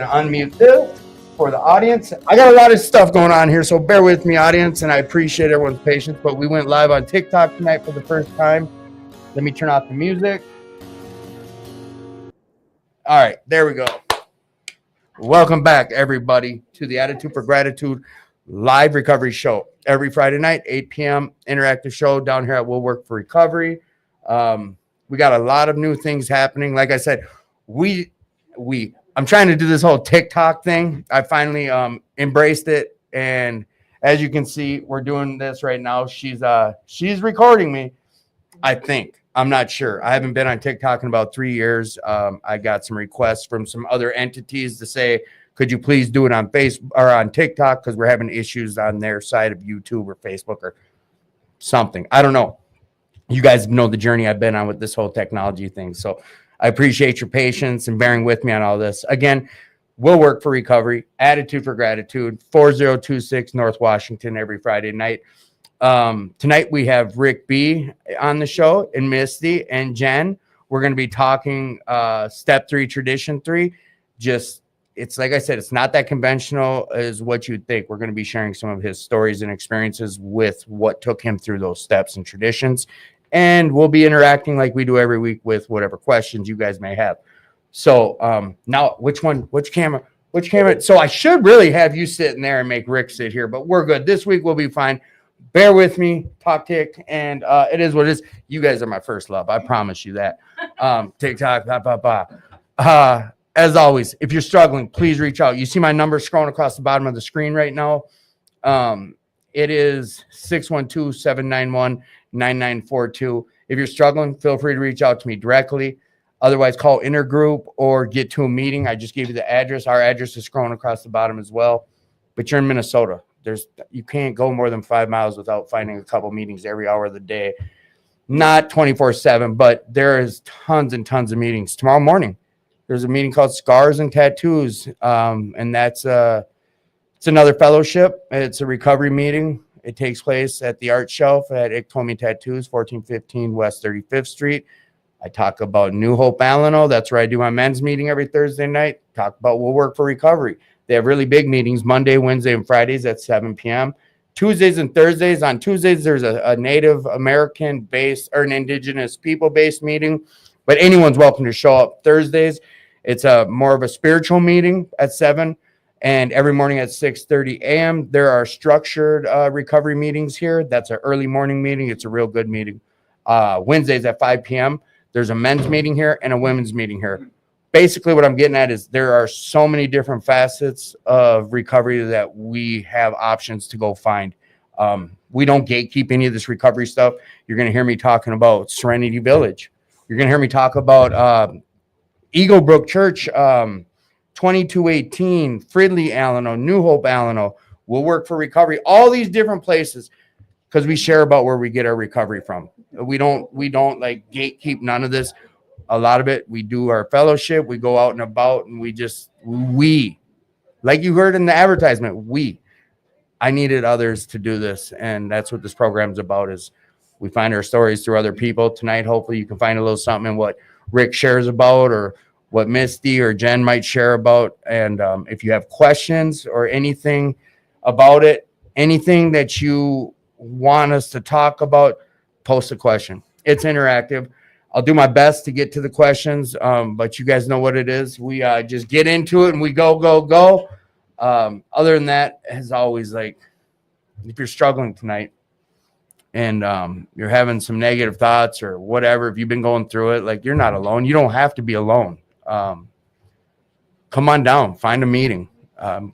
gonna unmute this for the audience. I got a lot of stuff going on here, so bear with me, audience, and I appreciate everyone's patience. But we went live on TikTok tonight for the first time. Let me turn off the music. All right, there we go. Welcome back, everybody, to the Attitude for Gratitude live recovery show. Every Friday night, 8 p.m. interactive show down here at We'll Work for Recovery. We got a lot of new things happening. Like I said, I'm trying to do this whole TikTok thing. I finally embraced it, and as you can see, we're doing this right now. She's recording me, I think. I'm not sure. I haven't been on TikTok in about 3 years. I got some requests from some other entities to say, could you please do it on Facebook or on TikTok, because we're having issues on their side of YouTube or Facebook or something. I don't know. You guys know the journey I've been on with this whole technology thing. So I appreciate your patience and bearing with me on all this. Again, We'll Work for Recovery, Attitude for Gratitude, 4026 North Washington, every Friday night. Tonight we have Rick B on the show, and Misty and Jen. We're going to be talking step 3, tradition 3. It's like I said, it's not that conventional as what you'd think. We're going to be sharing some of his stories and experiences with what took him through those steps and traditions. And we'll be interacting like we do every week with whatever questions you guys may have. So now which camera? So I should really have you sitting there and make Rick sit here, but we're good. This week we'll be fine. Bear with me, talk tick, and it is what it is. You guys are my first love. I promise you that. TikTok, as always, if you're struggling, please reach out. You see my number scrolling across the bottom of the screen right now. It is 612-791-9942. If you're struggling, feel free to reach out to me directly. Otherwise, call Intergroup or get to a meeting. I just gave you the address. Our address is scrolling across the bottom as well. But you're in Minnesota. You can't go more than 5 miles without finding a couple meetings every hour of the day. Not 24/7, but there is tons and tons of meetings. Tomorrow morning, there's a meeting called Scars and Tattoos, and it's another fellowship. It's a recovery meeting. It takes place at the Art Shelf at Iktomi Tattoos, 1415 West 35th Street. I talk about New Hope, Alano. That's where I do my men's meeting every Thursday night. Talk about We'll Work for Recovery. They have really big meetings Monday, Wednesday, and Fridays at 7 p.m. Tuesdays and Thursdays. On Tuesdays, there's a Native American-based or an Indigenous people-based meeting, but anyone's welcome to show up. Thursdays, it's more of a spiritual meeting at 7, and every morning at 6:30 a.m. There are structured recovery meetings here. That's an early morning meeting. It's a real good meeting. Wednesdays at 5 p.m. There's a men's meeting here and a women's meeting here. Basically, what I'm getting at is there are so many different facets of recovery that we have options to go find. We don't gatekeep any of this recovery stuff. You're going to hear me talking about Serenity Village. You're going to hear me talk about Eagle Brook Church, 2218, Fridley, Alano, New Hope, Alano. We'll Work for Recovery. All these different places, because we share about where we get our recovery from. We don't like gatekeep none of this. A lot of it, we do our fellowship, we go out and about, and we like you heard in the advertisement, I needed others to do this, and that's what this program's about, is we find our stories through other people. Tonight, hopefully you can find a little something in what Rick shares about or what Misty or Jen might share about. And if you have questions or anything about it, anything that you want us to talk about, post a question. It's interactive. I'll do my best to get to the questions, but you guys know what it is. We just get into it and we go. Other than that, as always, like if you're struggling tonight and you're having some negative thoughts or whatever, if you've been going through it, like you're not alone. You don't have to be alone. Come on down, find a meeting,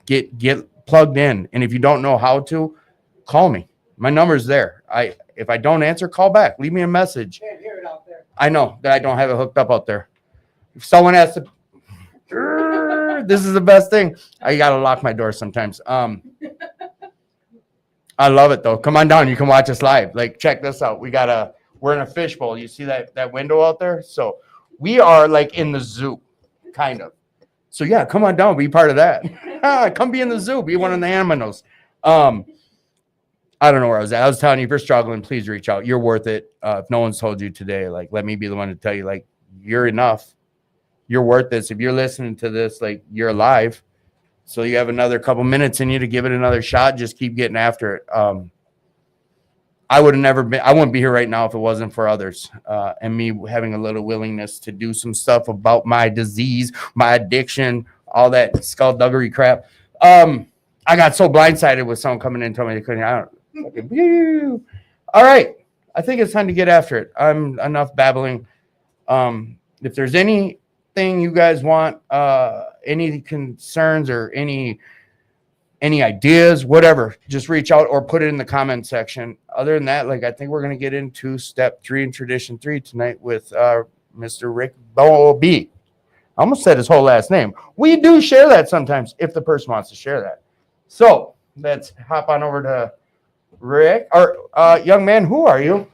get plugged in. And if you don't know how to, call me. My number's there. If I don't answer, call back. Leave me a message. Can't hear it out there. I know that I don't have it hooked up out there. If someone has to, this is the best thing. I got to lock my door sometimes. I love it though. Come on down. You can watch us live. Like, check this out. We're in a fishbowl. You see that window out there? So we are like in the zoo, kind of. So yeah, come on down. Be part of that. Come be in the zoo. Be one of the animals. I don't know where I was at. I was telling you, if you're struggling, please reach out. You're worth it. If no one's told you today, like, let me be the one to tell you, like, you're enough. you're worth this. If you're listening to this, like, you're alive. So you have another couple minutes in you to give it another shot. Just keep getting after it. I wouldn't be here right now if it wasn't for others and me having a little willingness to do some stuff about my disease, my addiction, all that skullduggery crap. I got so blindsided with someone coming in and telling me they couldn't. All right. I think it's time to get after it. I'm enough babbling. If there's anything you guys want, any concerns or any ideas, whatever, just reach out or put it in the comment section. Other than that, like, I think we're going to get into step 3 and tradition 3 tonight with Mr. Rick Bowlby. I almost said his whole last name. We do share that sometimes if the person wants to share that. So let's hop on over to Rick. Or young man, who are you?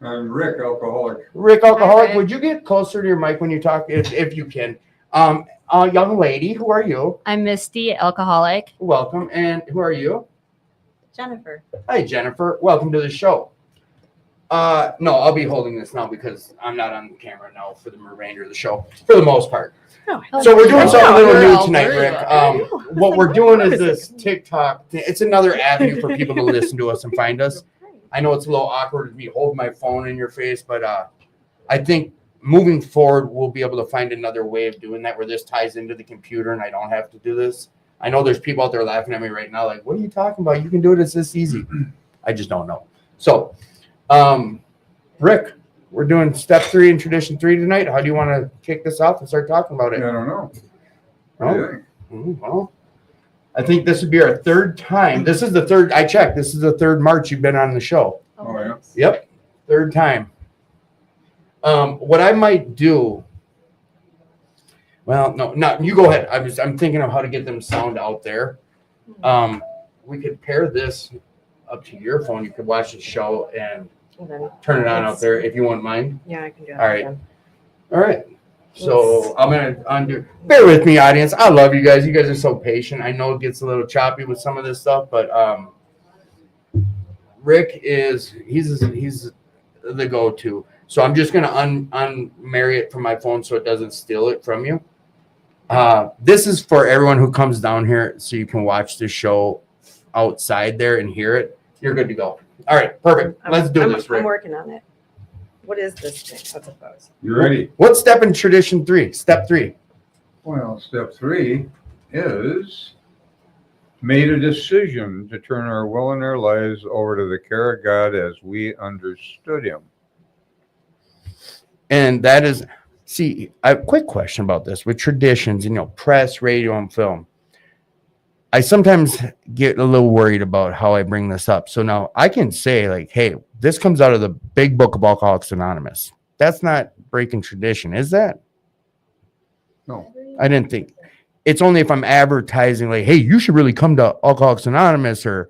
I'm Rick, alcoholic. Rick, alcoholic. Would you get closer to your mic when you talk, if you can? Young lady, who are you? I'm Misty, alcoholic. Welcome. And who are you? Jennifer. Hi, Jennifer. Welcome to the show. No, I'll be holding this now because I'm not on camera now for the remainder of the show, for the most part. So we're doing something a little new tonight, Rick. What we're doing is this TikTok. It's another avenue for people to listen to us and find us. I know it's a little awkward to be holding my phone in your face, but I think moving forward, we'll be able to find another way of doing that where this ties into the computer and I don't have to do this. I know there's people out there laughing at me right now like, what are you talking about? You can do it. It's this easy. I just don't know. So, Rick, we're doing step 3 and tradition 3 tonight. How do you want to kick this off and start talking about it? I don't know. Well, I think this would be our 3rd time. This is the 3rd. I checked. This is the 3rd March you've been on the show. Oh, yeah. Yep. 3rd time. What I might do. Well, no, you go ahead. I'm thinking of how to get them sound out there. We could pair this up to your phone. You could watch the show and turn it on out there if you wouldn't mind. Yeah, I can do that. All right. All right. So I'm going to undo. Bear with me, audience. I love you guys. You guys are so patient. I know it gets a little choppy with some of this stuff, but Rick he's the go-to. So I'm just going to unmarry it from my phone so it doesn't steal it from you. This is for everyone who comes down here so you can watch the show outside there and hear it. You're good to go. All right, perfect. Let's do this, Rick. I'm working on it. What is this thing? What's it about? You ready? What's step in tradition 3? Step 3. Well, step 3 is made a decision to turn our will and our lives over to the care of God as we understood him. And that is, a quick question about this with traditions, press, radio, and film. I sometimes get a little worried about how I bring this up. So now I can say, like, hey, this comes out of the big book of Alcoholics Anonymous. That's not breaking tradition, is that? No. I didn't think. It's only if I'm advertising, like, hey, you should really come to Alcoholics Anonymous, or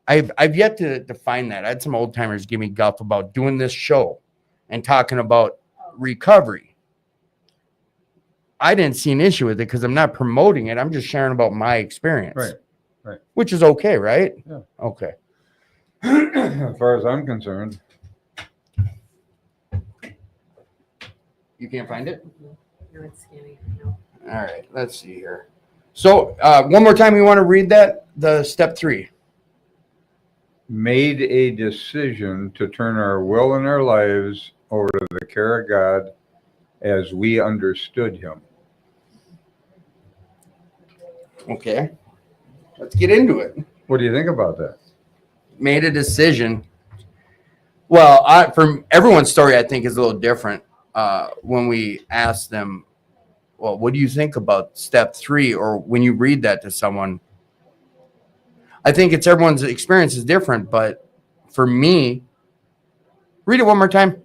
I've yet to define that. I had some old timers give me guff about doing this show and talking about recovery. I didn't see an issue with it because I'm not promoting it. I'm just sharing about my experience. Right. Which is okay, right? Yeah. Okay. As far as I'm concerned. You can't find it? No, it's scanning. No. All right. Let's see here. So one more time, you want to read that? The step 3. Made a decision to turn our will and our lives over to the care of God as we understood him. Okay. Let's get into it. What do you think about that? Made a decision. Well, from everyone's story, I think is a little different. When we ask them, well, what do you think about step 3? Or when you read that to someone, I think it's everyone's experience is different. But for me, read it one more time.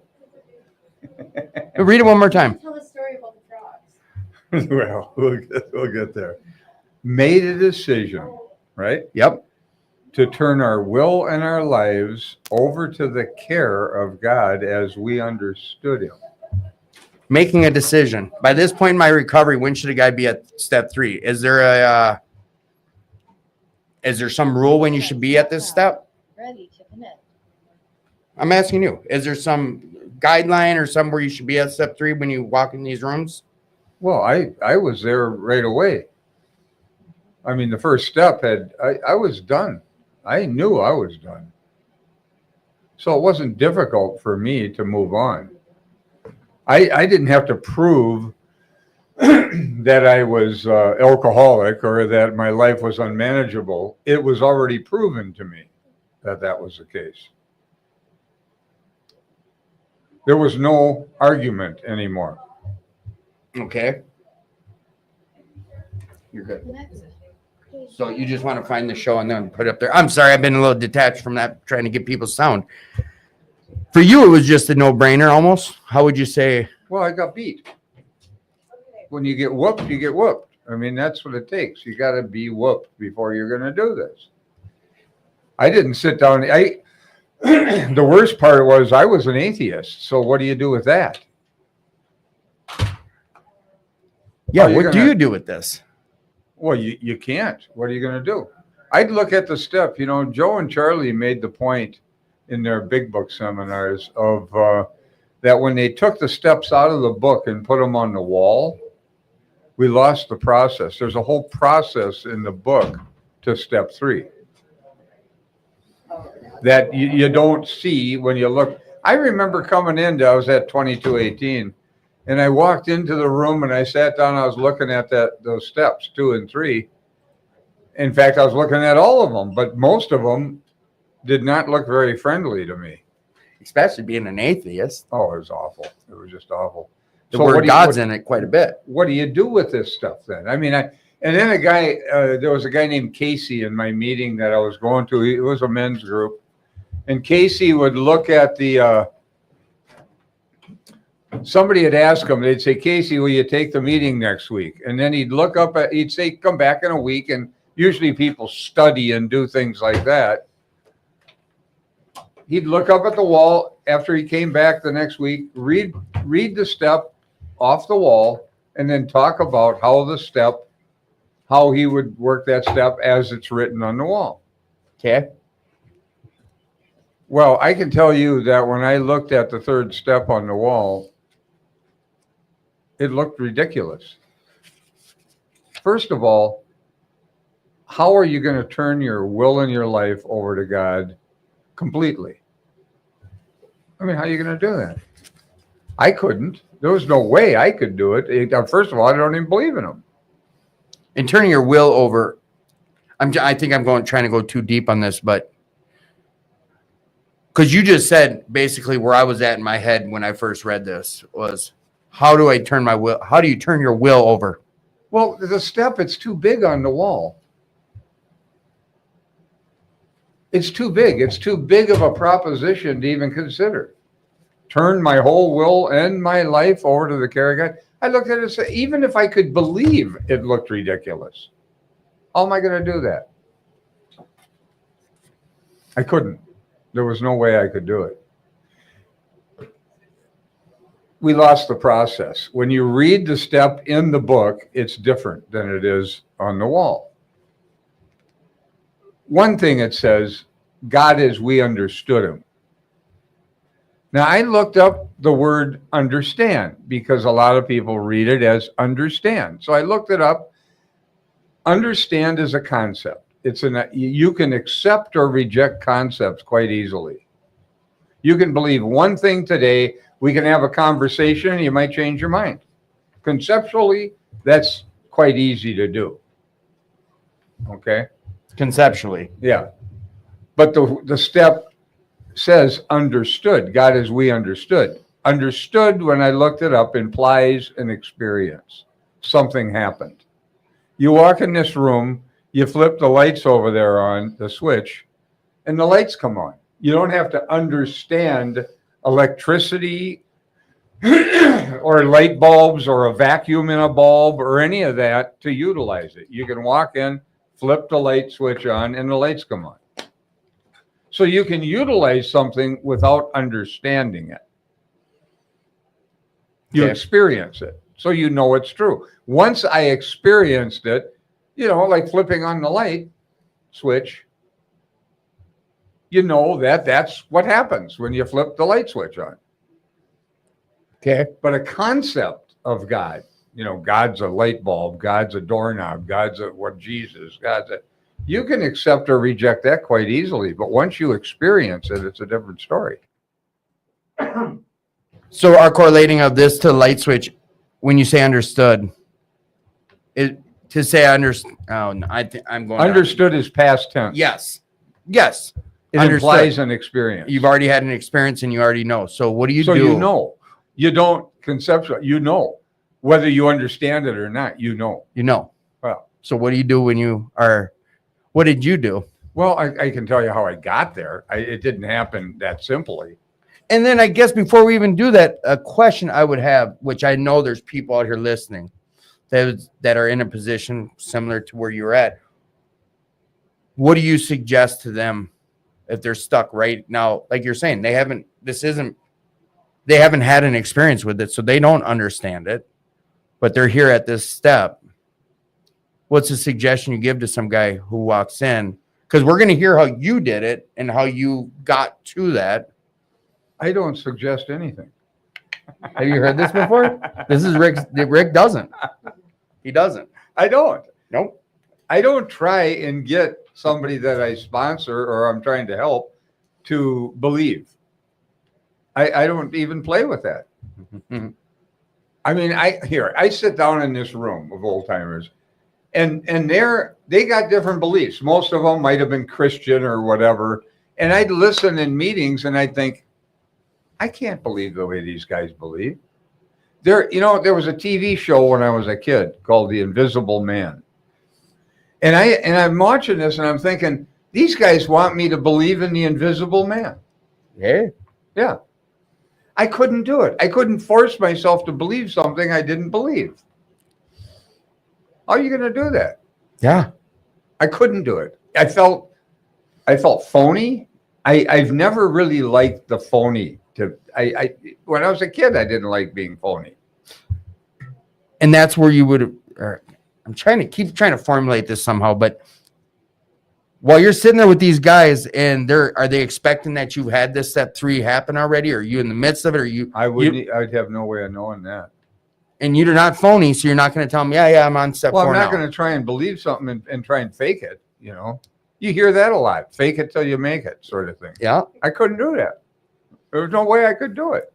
Read it one more time. Tell the story about the frogs. Well, we'll get there. Made a decision, right? Yep. To turn our will and our lives over to the care of God as we understood him. Making a decision. By this point in my recovery, when should a guy be at step 3? Is there some rule when you should be at this step? Ready, chipping in. I'm asking you. Is there some guideline or somewhere you should be at step 3 when you walk in these rooms? Well, I was there right away. I mean, the first step I was done. I knew I was done. So it wasn't difficult for me to move on. I didn't have to prove that I was alcoholic or that my life was unmanageable. It was already proven to me that that was the case. There was no argument anymore. Okay. You're good. Next. So you just want to find the show and then put it up there. I'm sorry, I've been a little detached from that, trying to get people's sound. For you, it was just a no-brainer almost. How would you say? Well, I got beat. When you get whooped, you get whooped. I mean, that's what it takes. You got to be whooped before you're going to do this. I didn't sit down. The worst part was I was an atheist. So what do you do with that? Yeah, Oh, you're what do gonna- you do with this? Well, you can't. What are you going to do? I'd look at the step. You know, Joe and Charlie made the point in their big book seminars of that when they took the steps out of the book and put them on the wall, we lost the process. There's a whole process in the book to step 3 that you don't see when you look. I remember coming in, I was at 2218, and I walked into the room and I sat down. I was looking at those steps 2 and 3. In fact, I was looking at all of them, but most of them did not look very friendly to me. Especially being an atheist. Oh, it was awful. It was just awful. The So word what do you- God's in it quite a bit. What do you do with this stuff then? I mean, and then a guy, there was a guy named Casey in my meeting that I was going to. It was a men's group. And Casey would look at somebody had asked him, they'd say, Casey, will you take the meeting next week? And then he'd look up he'd say, come back in a week. And usually people study and do things like that. He'd look up at the wall after he came back the next week, read the step off the wall, and then talk about how he would work that step as it's written on the wall. Okay. Well, I can tell you that when I looked at the third step on the wall, it looked ridiculous. First of all, how are you going to turn your will and your life over to God completely? I mean, how are you going to do that? I couldn't. There was no way I could do it. First of all, I don't even believe in him. And turning your will over, I think I'm trying to go too deep on this, but because you just said basically where I was at in my head when I first read this was, how do I turn my will? How do you turn your will over? Well, the step, it's too big on the wall. It's too big. It's too big of a proposition to even consider. Turn my whole will and my life over to the care of God. I looked at it and said, even if I could believe it looked ridiculous, how am I going to do that? I couldn't. There was no way I could do it. We lost the process. When you read the step in the book, it's different than it is on the wall. One thing it says, God as we understood him. Now, I looked up the word understand because a lot of people read it as understand. So I looked it up. Understand is a concept. You can accept or reject concepts quite easily. You can believe one thing today. We can have a conversation and you might change your mind. Conceptually, that's quite easy to do. Okay? Conceptually. Yeah. But the step says understood. God as we understood. Understood, when I looked it up, implies an experience. Something happened. You walk in this room, you flip the lights over there on the switch, and the lights come on. You don't have to understand electricity or light bulbs or a vacuum in a bulb or any of that to utilize it. You can walk in, flip the light switch on, and the lights come on. So you can utilize something without understanding it. You Okay. experience it, so you know it's true. Once I experienced it, like flipping on the light switch, you know that's what happens when you flip the light switch on. Okay. But a concept of God, God's a light bulb, God's a doorknob, God's a what Jesus, you can accept or reject that quite easily. But once you experience it, it's a different story. So our correlating of this to light switch, when you say understood, to say understood. Oh, no, I'm going. Understood is past tense. Yes. Yes. It Understood. implies an experience. You've already had an experience and you already know. So what do you So do? you know. You don't conceptualize. You know. Whether you understand it or not, you know. You know. Well, So what do you do when you are? What did you do? well, I can tell you how I got there. It didn't happen that simply. And then I guess before we even do that, a question I would have, which I know there's people out here listening that are in a position similar to where you're at. What do you suggest to them if they're stuck right now? Like you're saying, they haven't had an experience with it, so they don't understand it, but they're here at this step. What's a suggestion you give to some guy who walks in? Because we're going to hear how you did it and how you got to that. I don't suggest anything. Have you heard this before? This is Rick doesn't. He doesn't. I don't. Nope. I don't try and get somebody that I sponsor or I'm trying to help to believe. I don't even play with that. I mean, I sit down in this room of old timers, and they got different beliefs. Most of them might have been Christian or whatever. And I'd listen in meetings and I'd think, I can't believe the way these guys believe. There was a TV show when I was a kid called The Invisible Man. And I'm watching this and I'm thinking, these guys want me to believe in the invisible man. Yeah. Yeah. I couldn't do it. I couldn't force myself to believe something I didn't believe. How are you going to do that? Yeah. I couldn't do it. I felt phony. I've never really liked the phony. When I was a kid, I didn't like being phony. And that's where you would. I'm trying to formulate this somehow, but while you're sitting there with these guys, and are they expecting that you've had this step 3 happen already? Or are you in the midst of it? Or I'd have no way of knowing that. And you're not phony, so you're not going to tell them, yeah, I'm on step 4 Well, I'm not now. going to try and believe something and try and fake it. You hear that a lot. Fake it till you make it, sort of thing. Yeah. I couldn't do that. There was no way I could do it.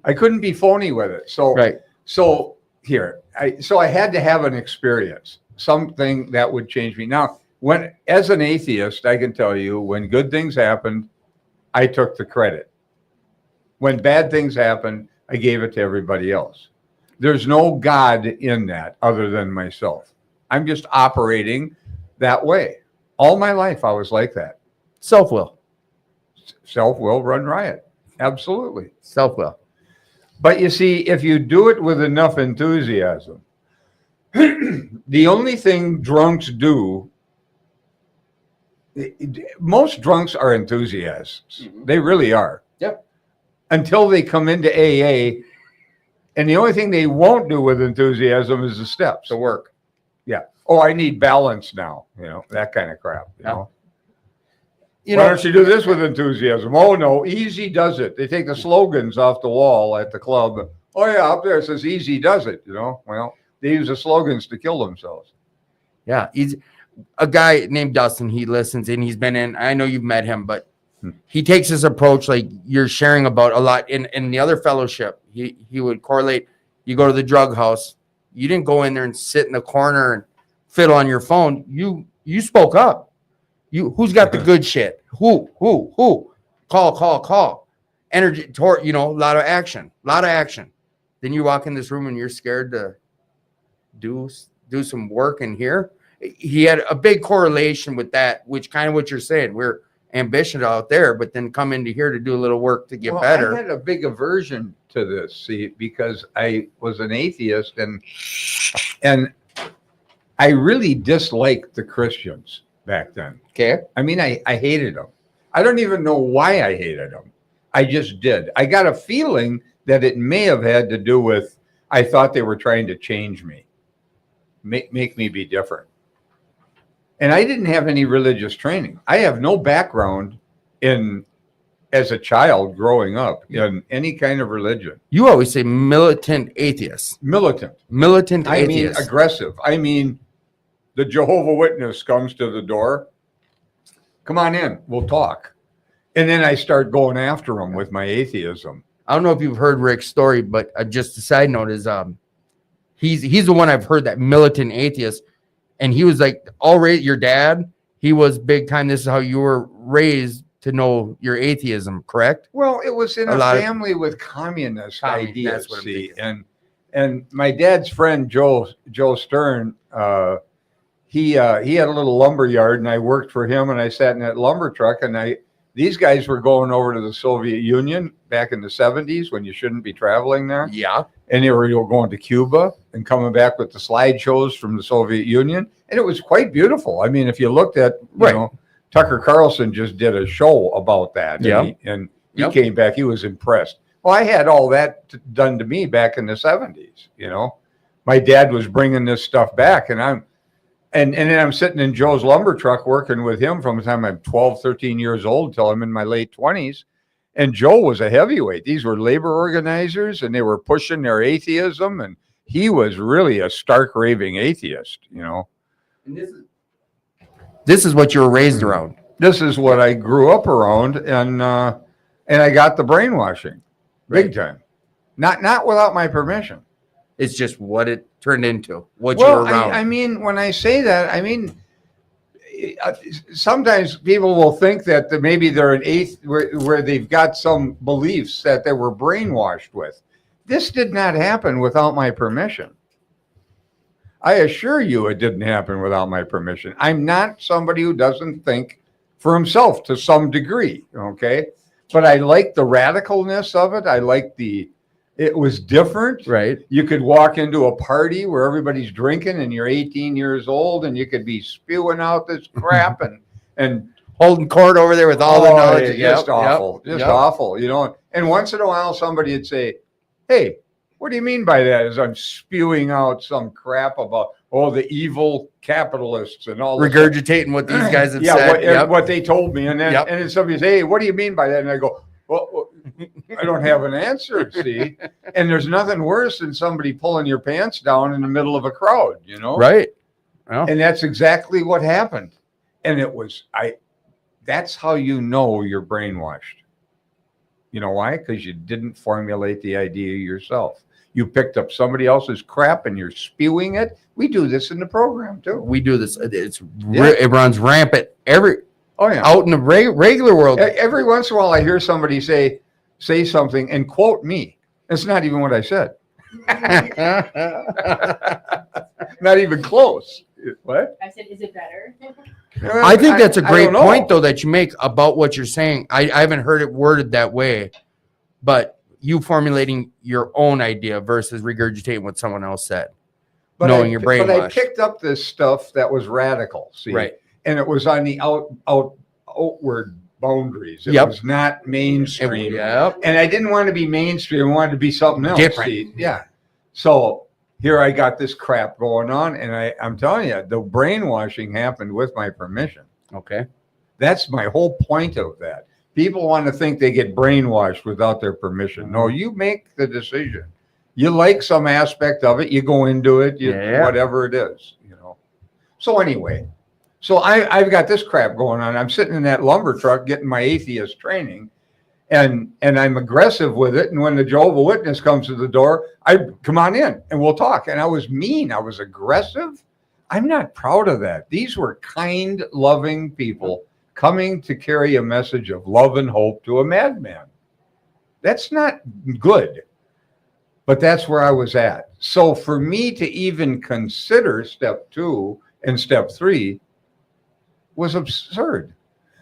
I couldn't be phony with it. So, Right. So I had to have an experience, something that would change me. Now, as an atheist, I can tell you, when good things happened, I took the credit. When bad things happened, I gave it to everybody else. There's no God in that other than myself. I'm just operating that way. All my life, I was like that. Self-will. Self-will run riot. Absolutely. Self-will. But you see, if you do it with enough enthusiasm, the only thing drunks do, most drunks are enthusiasts. They really are. Yep. Until they come into AA, and the only thing they won't do with enthusiasm is the steps. The work. Yeah. Oh, I need balance now. That kind of crap. Yeah. Why don't you do this with enthusiasm? Oh, no, easy does it. They take the slogans off the wall at the club. Oh, yeah, up there it says easy does it, Well, they use the slogans to kill themselves. Yeah. He's a guy named Dustin. He listens and he's been in. I know you've met him, but he takes his approach like you're sharing about a lot. In the other fellowship, he would correlate. You go to the drug house. You didn't go in there and sit in the corner and fiddle on your phone. You spoke up. Who's got the good shit? Who? Call. Energy, a lot of action. Then you walk in this room and you're scared to do some work in here. He had a big correlation with that, which kind of what you're saying. We're ambitious out there, but then come into here to do a little work to get better. I had a big aversion to this, see, because I was an atheist and I really disliked the Christians back then. Okay. I mean, I hated them. I don't even know why I hated them. I just did. I got a feeling that it may have had to do with, I thought they were trying to change me, make me be different. And I didn't have any religious training. I have no background in as a child growing up in any kind of religion. You always say militant atheist. Militant. Militant I mean atheist. aggressive. I mean, the Jehovah Witness comes to the door. Come on in, we'll talk. And then I start going after him with my atheism. I don't know if you've heard Rick's story, but just a side note is he's the one I've heard that militant atheist, and he was like already your dad. He was big time. This is how you were raised to know your atheism, correct? Well, it was in A a lot of- family with communist ideas. that's what I'm See, thinking. and my dad's friend Joe Stern, he had a little lumber yard, and I worked for him, and I sat in that lumber truck, and these guys were going over to the Soviet Union back in the 70s when you shouldn't be traveling there, Yeah. and they were going to Cuba and coming back with the slideshows from the Soviet Union, and it was quite beautiful. I mean, if you looked at, Right. Tucker Carlson just did a show about that, and he Yep. came back, he was impressed. Well, I had all that done to me back in the 70s, My dad was bringing this stuff back, and then I'm sitting in Joe's lumber truck working with him from the time I'm 12, 13 years old till I'm in my late 20s. And Joe was a heavyweight. These were labor organizers, and they were pushing their atheism, and he was really a stark raving atheist, And this is what you were raised around. This is what I grew up around, and I got the brainwashing big time. Not without my permission. It's just what it turned into. What you Well, were around. I mean, when I say that, I mean, sometimes people will think that maybe they're an atheist where they've got some beliefs that they were brainwashed with. This did not happen without my permission. I assure you it didn't happen without my permission. I'm not somebody who doesn't think for himself to some degree, okay? But I like the radicalness of it. I like it was different. right. You could walk into a party where everybody's drinking and you're 18 years old and you could be spewing out this crap and Holding court over there with all the oh, knowledge. it's Yep, just awful, yep, just yep. awful, And once in a while, somebody would say, "Hey, what do you mean by that?" As I'm spewing out some crap about the evil capitalists and all this stuff. Regurgitating what these guys have Yeah, said. what they told me, and then Yep. and then somebody say, "Hey, what do you mean by that?" And I go, "Well, I don't have an answer." See, and there's nothing worse than somebody pulling your pants down in the middle of a crowd, Right. Well, And that's exactly what happened. And it was that's how you know you're brainwashed. You know why? Because you didn't formulate the idea yourself. You picked up somebody else's crap and you're spewing it. We do this in the program too. we do this. Yeah. It runs rampant Oh yeah. out in the regular world. Every once in a while I hear somebody say something and quote me. It's not even what I said. Not even close. What? I said, is it better? I think that's a I great don't know. point, though, that you make about what you're saying. I haven't heard it worded that way, but you formulating your own idea versus regurgitating what someone else said. knowing you're But I brainwashed. picked up this stuff that was radical, see? Right. And it was on the outward boundaries. It Yep. was not mainstream. Yep. And I didn't want to be mainstream. I wanted to be something else. Different. See? Yeah. So here I got this crap going on, and I'm telling you, the brainwashing happened with my permission. Okay. That's my whole point of that. People want to think they get brainwashed without their permission. No, you make the decision. You like some aspect of it, you go into it, Yeah. whatever it is, So anyway, I've got this crap going on. I'm sitting in that lumber truck getting my atheist training, and I'm aggressive with it. And when the Jehovah Witness comes to the door, I come on in and we'll talk. And I was mean. I was aggressive. I'm not proud of that. These were kind, loving people coming to carry a message of love and hope to a madman. That's not good. But that's where I was at. So for me to even consider step 2 and step 3 was absurd.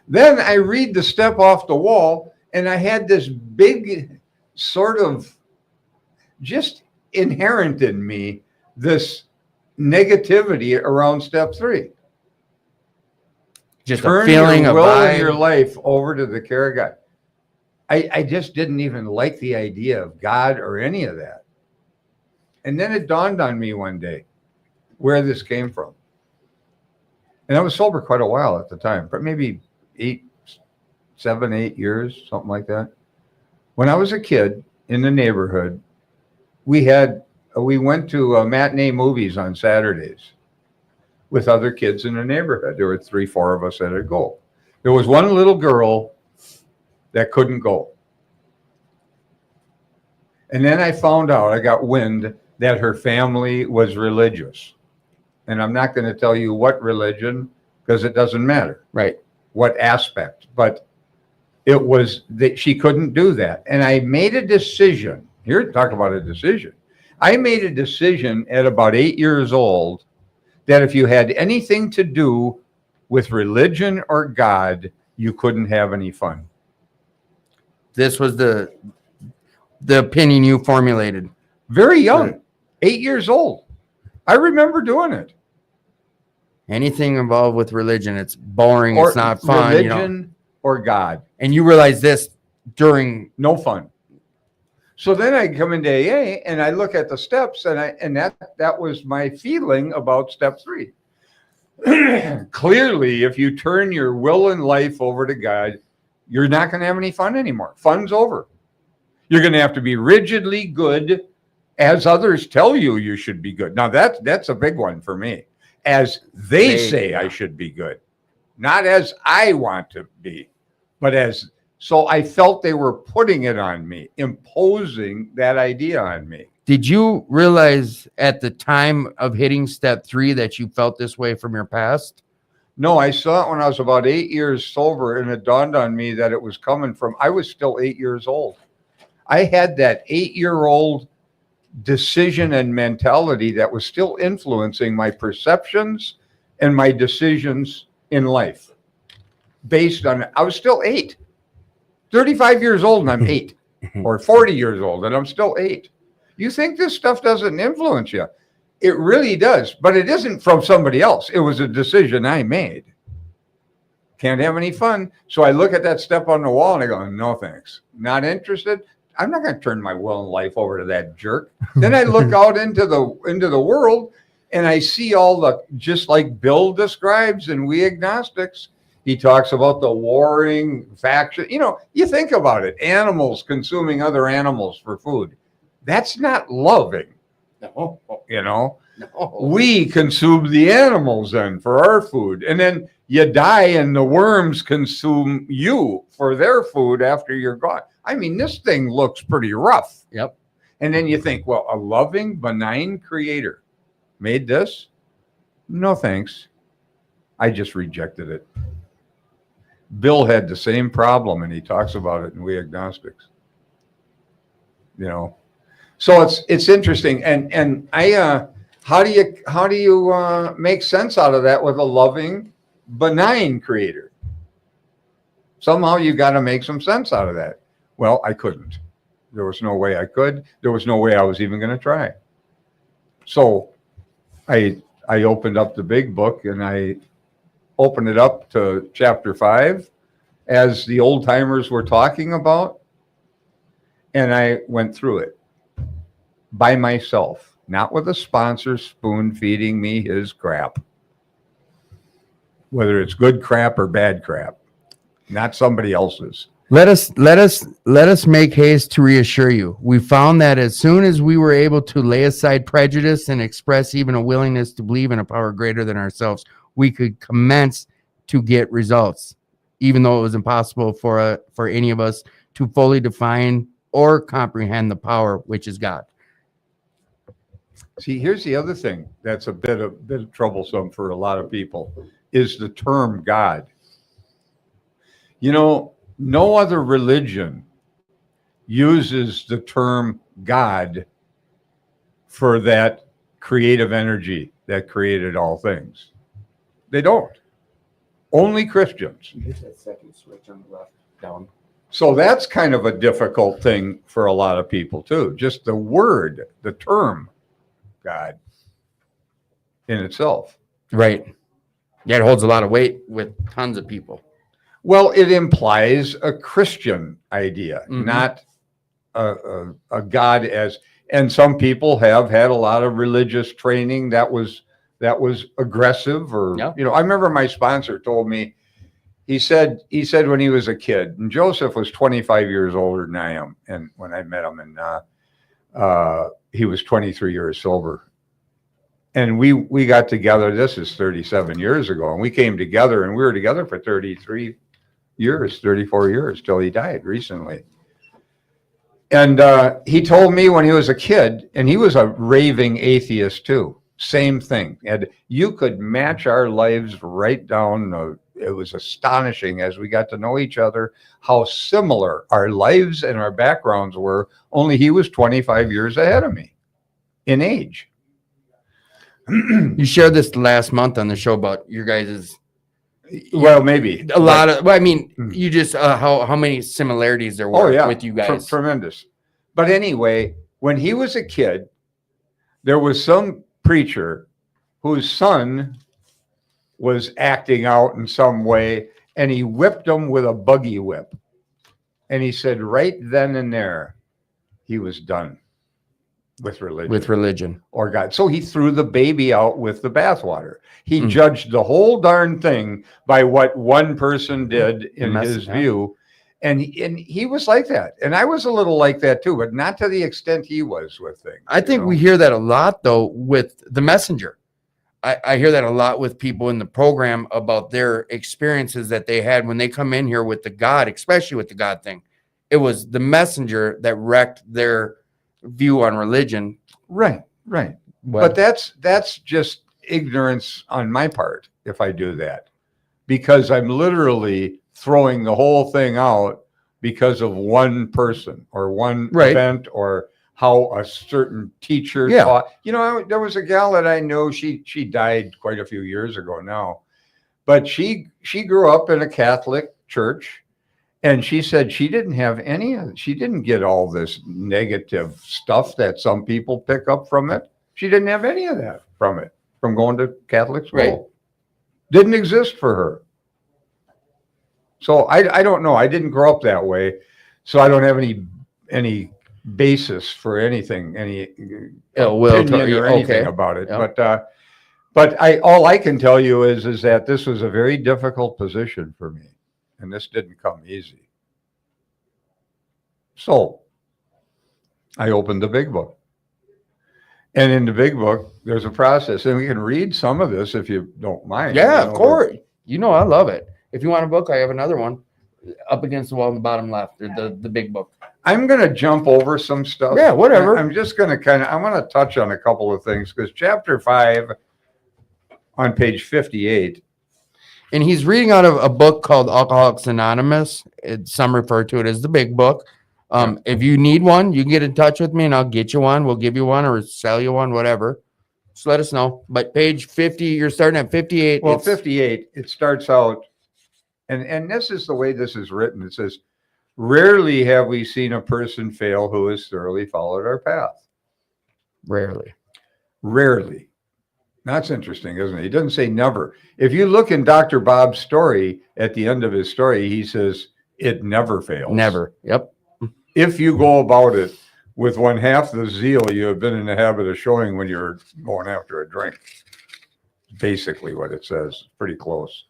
Then I read the step off the wall, and I had this big sort of just inherent in me, this negativity around step 3. Just Turn a feeling your of will in vibe. your life over to the care of God. I just didn't even like the idea of God or any of that. And then it dawned on me one day where this came from. And I was sober quite a while at the time, but maybe 7, 8 years, something like that. When I was a kid in the neighborhood, we went to matinee movies on Saturdays with other kids in the neighborhood. There were 3, 4 of us that'd go. There was one little girl that couldn't go. And then I found out, I got wind that her family was religious. And I'm not going to tell you what religion, because it doesn't matter Right. what aspect, but it was that she couldn't do that. And I made a decision. Here, talk about a decision. I made a decision at about 8 years old that if you had anything to do with religion or God, you couldn't have any fun. This was the opinion you formulated. Very young, Right. 8 years old. I remember doing it. Anything involved with religion, it's boring. Or It's not fun. You know? religion or God. And you realize this during. No fun. So then I come into AA and I look at the steps, and that was my feeling about step 3. Clearly, if you turn your will and life over to God, you're not going to have any fun anymore. Fun's over. You're going to have to be rigidly good as others tell you you should be good. Now that's a big one for me. As they say I should be good, not as I want to be, but as. So I felt they were putting it on me, imposing that idea on me. Did you realize at the time of hitting step 3 that you felt this way from your past? No, I saw it when I was about 8 years sober, and it dawned on me that it was coming from, I was still 8 years old. I had that 8-year-old decision and mentality that was still influencing my perceptions and my decisions in life. Based on, I was still 8. 35 years old and I'm 8, or 40 years old and I'm still 8. You think this stuff doesn't influence you? It really does, but it isn't from somebody else. It was a decision I made. Can't have any fun. So I look at that step on the wall and I go, no thanks. Not interested. I'm not going to turn my will and life over to that jerk. Then I look out into the world and I see all the, just like Bill describes in We Agnostics, he talks about the warring faction. You know, you think about it, animals consuming other animals for food. That's not loving, No. you know. No. We consume the animals then for our food. And then you die and the worms consume you for their food after you're gone. I mean, this thing looks pretty rough. Yep. And then you think, well, a loving, benign creator made this? No, thanks. I just rejected it. Bill had the same problem, and he talks about it in We Agnostics. You know, so it's interesting, and I how do you make sense out of that with a loving, benign creator? Somehow you got to make some sense out of that. Well, I couldn't. There was no way I could. There was no way I was even going to try. So I opened up the big book and I opened it up to chapter 5 as the old timers were talking about. And I went through it by myself, not with a sponsor spoon feeding me his crap, whether it's good crap or bad crap, not somebody else's. Let us make haste to reassure you. We found that as soon as we were able to lay aside prejudice and express even a willingness to believe in a power greater than ourselves, we could commence to get results, even though it was impossible for any of us to fully define or comprehend the power which is God. See, here's the other thing that's a bit troublesome for a lot of people is the term God. You know, no other religion uses the term God for that creative energy that created all things. They don't. Only Christians. Hit that second switch on the left down. So that's kind of a difficult thing for a lot of people too. Just the word, the term God in itself. Right. Yeah, it holds a lot of weight with tons of people. Well, it implies a Christian idea, Mhm. not a God as, and some people have had a lot of religious training that was aggressive or, Yeah. you know, I remember my sponsor told me, he said when he was a kid, and Joseph was 25 years older than I am, and when I met him, and he was 23 years sober. And we got together, this is 37 years ago, and we came together, and we were together for 34 years, till he died recently. And he told me when he was a kid, and he was a raving atheist too, same thing. And you could match our lives right down. It was astonishing as we got to know each other, how similar our lives and our backgrounds were, only he was 25 years ahead of me in age. You shared this last month on the show about your guys' Well, maybe a lot of. Well, I mean, Hmm. you just how many similarities there were with you guys. Tremendous. But anyway, when he was a kid, there was some preacher whose son was acting out in some way, and he whipped him with a buggy whip. And he said right then and there, he was done with religion. Or God. So he threw the baby out with the bathwater. He judged the whole darn thing by what one person did in his view. And he was like that. And I was a little like that too, but not to the extent he was with things. I think we hear that a lot though with the messenger. I hear that a lot with people in the program about their experiences that they had when they come in here with the God, especially with the God thing. It was the messenger that wrecked their view on religion. Right. But that's just ignorance on my part if I do that, because I'm literally throwing the whole thing out because of one person or one event or how a certain teacher taught. You know, there was a gal that I know, she died quite a few years ago now, but she grew up in a Catholic church. And she said she didn't have she didn't get all this negative stuff that some people pick up from it. She didn't have any of that from going to Catholic school. Right. Didn't exist for her. So I don't know. I didn't grow up that way. So I don't have any basis for anything, any opinion or anything about it. Yeah. But all I can tell you is that this was a very difficult position for me. And this didn't come easy. So I opened the big book. And in the big book, there's a process. And we can read some of this if you don't mind. Yeah, of course. You know, I love it. If you want a book, I have another one up against the wall in the bottom left, the big book. I'm going to jump over some stuff. Yeah, whatever. I'm just going to I want to touch on a couple of things because chapter 5 on page 58. And he's reading out of a book called Alcoholics Anonymous. Some refer to it as the big book. If you need one, you can get in touch with me and I'll get you one. We'll give you one or sell you one, whatever. Just let us know. But page 50, you're starting at 58. Well, 58, it starts out, and this is the way this is written. It says, rarely have we seen a person fail who has thoroughly followed our path. Rarely. That's interesting, isn't it? He doesn't say never. If you look in Dr. Bob's story, at the end of his story, he says it never fails. Never. Yep. If you go about it with one half the zeal you have been in the habit of showing when you're going after a drink. Basically what it says. Pretty close.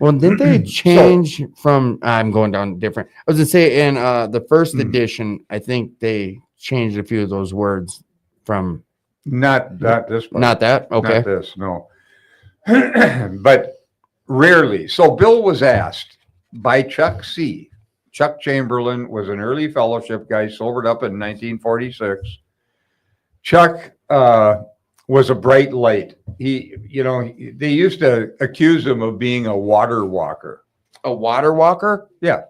Well, didn't they change from, I'm going down different. I was going to say in the first edition, I think they changed a few of those words from. Not this part. Not that? Okay. Not this, no. But rarely. So Bill was asked by Chuck C. Chuck Chamberlain was an early fellowship guy, sobered up in 1946. Chuck was a bright light. They used to accuse him of being a water walker. A water walker? Yeah.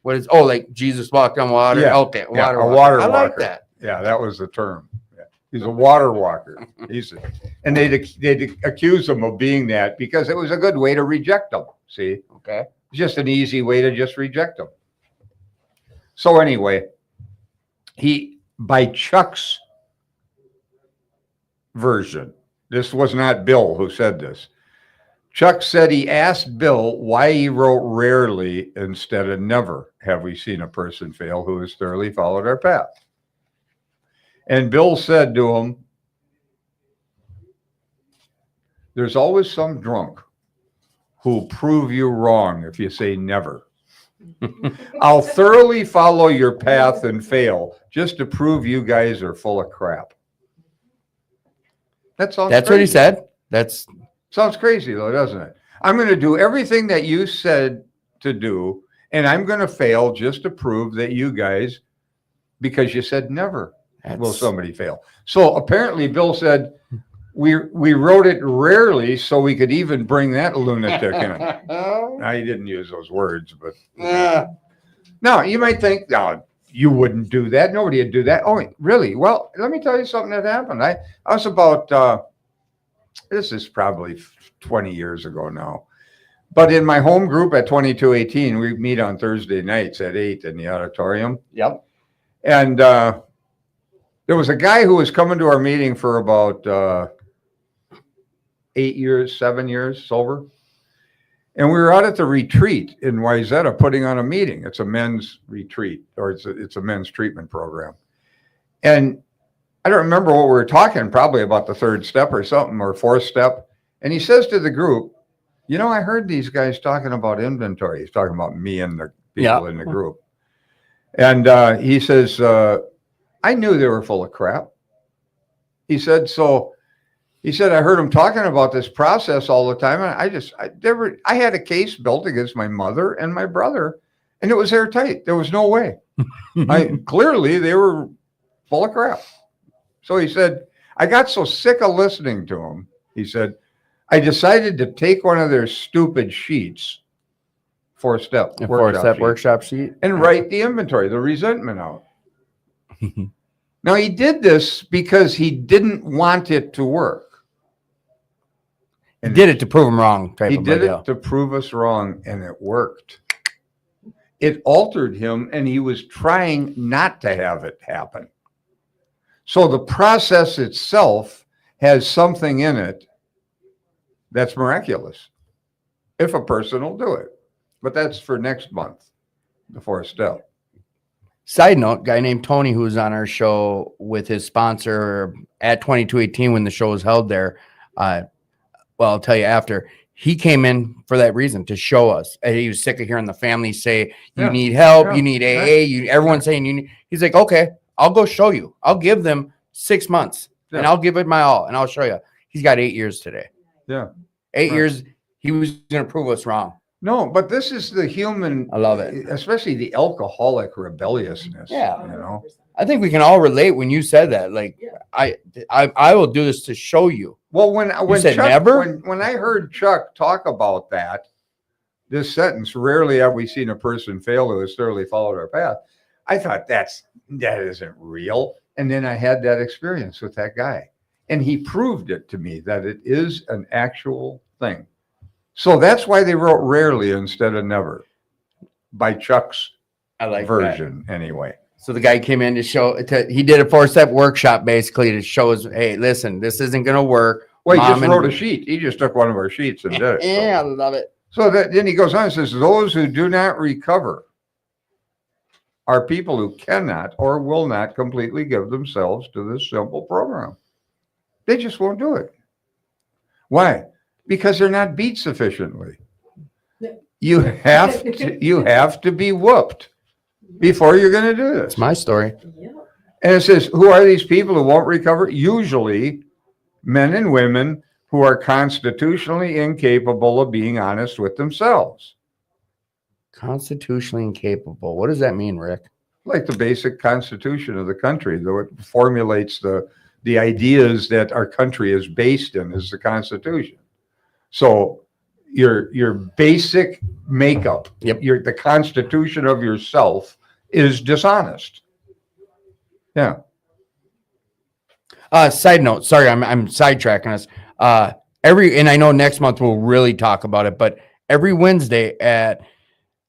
What is, like Jesus walked on water? Yeah. Okay. Yeah, Water a walker. water I like walker. that. Yeah, that was the term. Yeah. He's a water walker. And they'd accuse him of being that because it was a good way to reject them. See? Okay. Just an easy way to just reject them. So anyway, by Chuck's version, this was not Bill who said this. Chuck said he asked Bill why he wrote rarely instead of never have we seen a person fail who has thoroughly followed our path. And Bill said to him, there's always some drunk who'll prove you wrong if you say never. I'll thoroughly follow your path and fail just to prove you guys are full of crap. That sounds That's what he crazy. said. That's Sounds crazy though, doesn't it? I'm going to do everything that you said to do, and I'm going to fail just to prove that you guys, because you said never will somebody fail. So apparently Bill said, we wrote it rarely so we could even bring that lunatic in. Now, he didn't use those words, but no, you might think, no, you wouldn't do that. Nobody would do that. Oh, really? Well, let me tell you something that happened. I was about, this is probably 20 years ago now, but in my home group at 2218, we meet on Thursday nights at 8 in the auditorium. Yep. And there was a guy who was coming to our meeting for about 7 years sober. And we were out at the retreat in Wayzata putting on a meeting. It's a men's retreat, or it's a men's treatment program. And I don't remember what we were talking, probably about the third step or something, or fourth step. And he says to the group, you know, I heard these guys talking about inventory. He's talking about me and the people in the group. And he says, I knew they were full of crap. He said, I heard them talking about this process all the time. And I had a case built against my mother and my brother, and it was airtight. There was no way. Clearly they were full of crap. So he said, I got so sick of listening to them. He said, I decided to take one of their stupid sheets, four-step workshop sheet, and write the inventory, the resentment out. Now, he did this because he didn't want it to work. He did it to prove him wrong. He did it to prove us wrong, and it worked. It altered him, and he was trying not to have it happen. So the process itself has something in it that's miraculous, if a person will do it. But that's for next month, the fourth step. Side note, guy named Tony, who was on our show with his sponsor at 2218 when the show was held there. Well, I'll tell you after. He came in for that reason, to show us. And he was sick of hearing the family say, you need help, you need AA, everyone's saying you need. He's like, okay, I'll go show you. I'll give them 6 months and I'll give it my all and I'll show you. He's got 8 years today. Yeah. 8 years. He was going to prove us wrong. No, but this is the human. I love it. Especially the alcoholic rebelliousness. Yeah. You know, I think we can all relate when you said that. Like, I will do this to show you. well, when said Chuck, never? when I heard Chuck talk about that, this sentence, rarely have we seen a person fail who has thoroughly followed our path. I thought that isn't real. And then I had that experience with that guy. And he proved it to me that it is an actual thing. So that's why they wrote rarely instead of never, by Chuck's I like version anyway. So the guy came in to show, he did a 4-step workshop basically to show us, hey, listen, this isn't going to work. Well, he Mom just and- wrote a sheet. He just took one of our sheets and did it. Yeah, I love it. So then he goes on and says, those who do not recover are people who cannot or will not completely give themselves to this simple program. They just won't do it. Why? Because they're not beat sufficiently. You have to be whooped before you're going to do this. It's my story. Yeah. And it says, who are these people who won't recover? Usually men and women who are constitutionally incapable of being honest with themselves. Constitutionally incapable. What does that mean, Rick? Like the basic constitution of the country, though it formulates the ideas that our country is based in, is the Constitution. So your basic makeup, Yep. the constitution of yourself is dishonest. Yeah. Side note, sorry, I'm sidetracking us. And I know next month we'll really talk about it, but every Wednesday at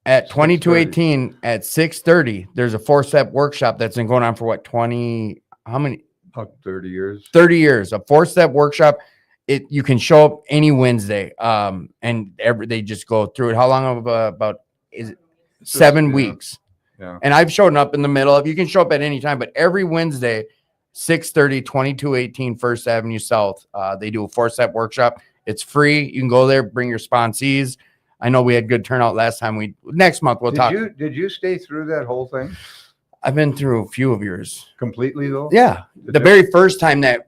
2218 at 6:30, there's a 4-step workshop that's been going on for what, how many? About 30 years. 30 years, a 4-step workshop. You can show up any Wednesday. And they just go through it. How long of about is it? 7 weeks. Yeah. And I've shown up in the middle of, you can show up at any time, but every Wednesday, 6:30, 2218 First Avenue South, they do a 4-step workshop. It's free. You can go there, bring your sponsees. I know we had good turnout last time. Next month we'll talk. Did you stay through that whole thing I've been through a few of yours. completely though? Yeah. The very first time that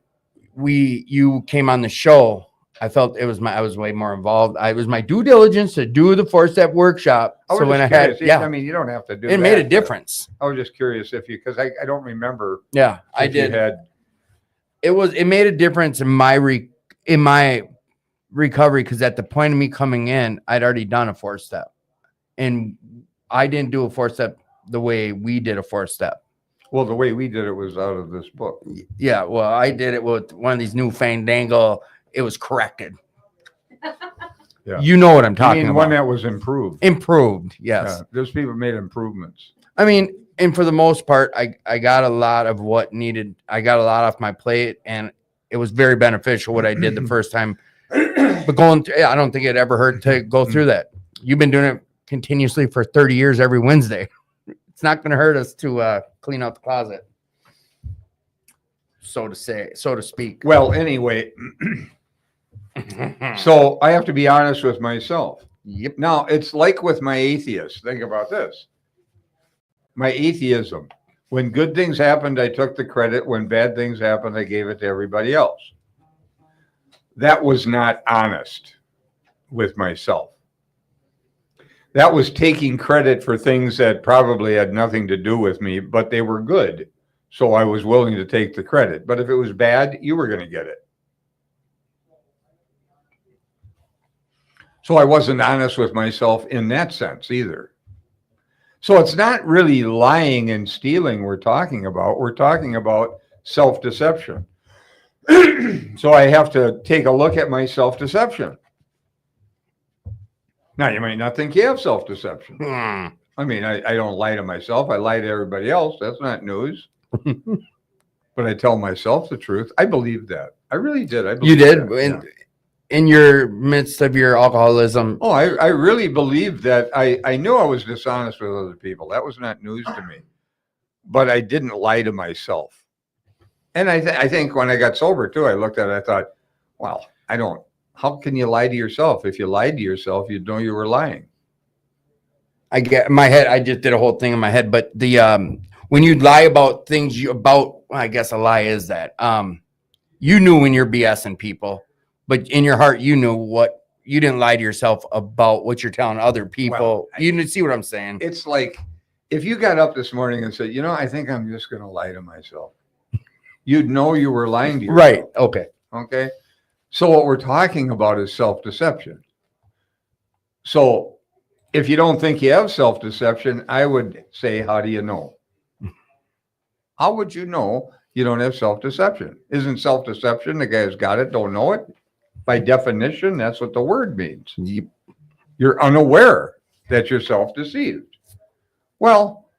you came on the show, I felt I was way more involved. It was my due diligence to do the 4-step workshop. I was So when just I had, curious. I yeah, mean, you don't have to do it made a but difference. I was just curious if you, because I don't remember. Yeah, I if you did. had, It made a difference in my recovery, because at the point of me coming in, I'd already done a 4-step, and I didn't do a 4-step the way we did a 4-step. well, the way we did it was out of this book. Yeah, well, I did it with one of these new fandangle. It was corrected. Yeah. You know what I'm I talking mean, about. one that was improved. Improved, yes. Yeah, those people made improvements. I mean, and for the most part, I got a lot of what needed. I got a lot off my plate, and it was very beneficial what I did the first time. But I don't think it ever hurt to go through that. You've been doing it continuously for 30 years every Wednesday. It's not going to hurt us to clean out the closet, so to speak. Well, anyway, so I have to be honest with myself. Yep. Now, it's like with my atheist. Think about this. My atheism. When good things happened, I took the credit. When bad things happened, I gave it to everybody else. That was not honest with myself. That was taking credit for things that probably had nothing to do with me, but they were good. So I was willing to take the credit. But if it was bad, you were going to get it. So I wasn't honest with myself in that sense either. So it's not really lying and stealing we're talking about. We're talking about self-deception. So I have to take a look at my self-deception. Now, you might not think you have self-deception. I mean, I don't lie to myself. I lie to everybody else. That's not news. But I tell myself the truth. I believe that. I really did. I You believe did that. Yeah. in your midst of your alcoholism. Oh, I really believed that. I knew I was dishonest with other people. That was not news to me. But I didn't lie to myself. And I think when I got sober too, I looked at it, I thought, well, how can you lie to yourself? If you lied to yourself, you'd know you were lying. I get in my head. I just did a whole thing in my head. But the when you lie about things I guess a lie is that you knew when you're BSing people, but in your heart you knew you didn't lie to yourself about what you're telling other people. Well, You didn't see what I'm saying. It's like if you got up this morning and said, I think I'm just going to lie to myself. You'd know you were lying to yourself. Right. Okay. Okay. So what we're talking about is self-deception. So if you don't think you have self-deception, I would say, how do you know? How would you know you don't have self-deception? Isn't self-deception the guy who's got it don't know it? By definition, that's what the word means. Yep. You're unaware that you're self-deceived. Well,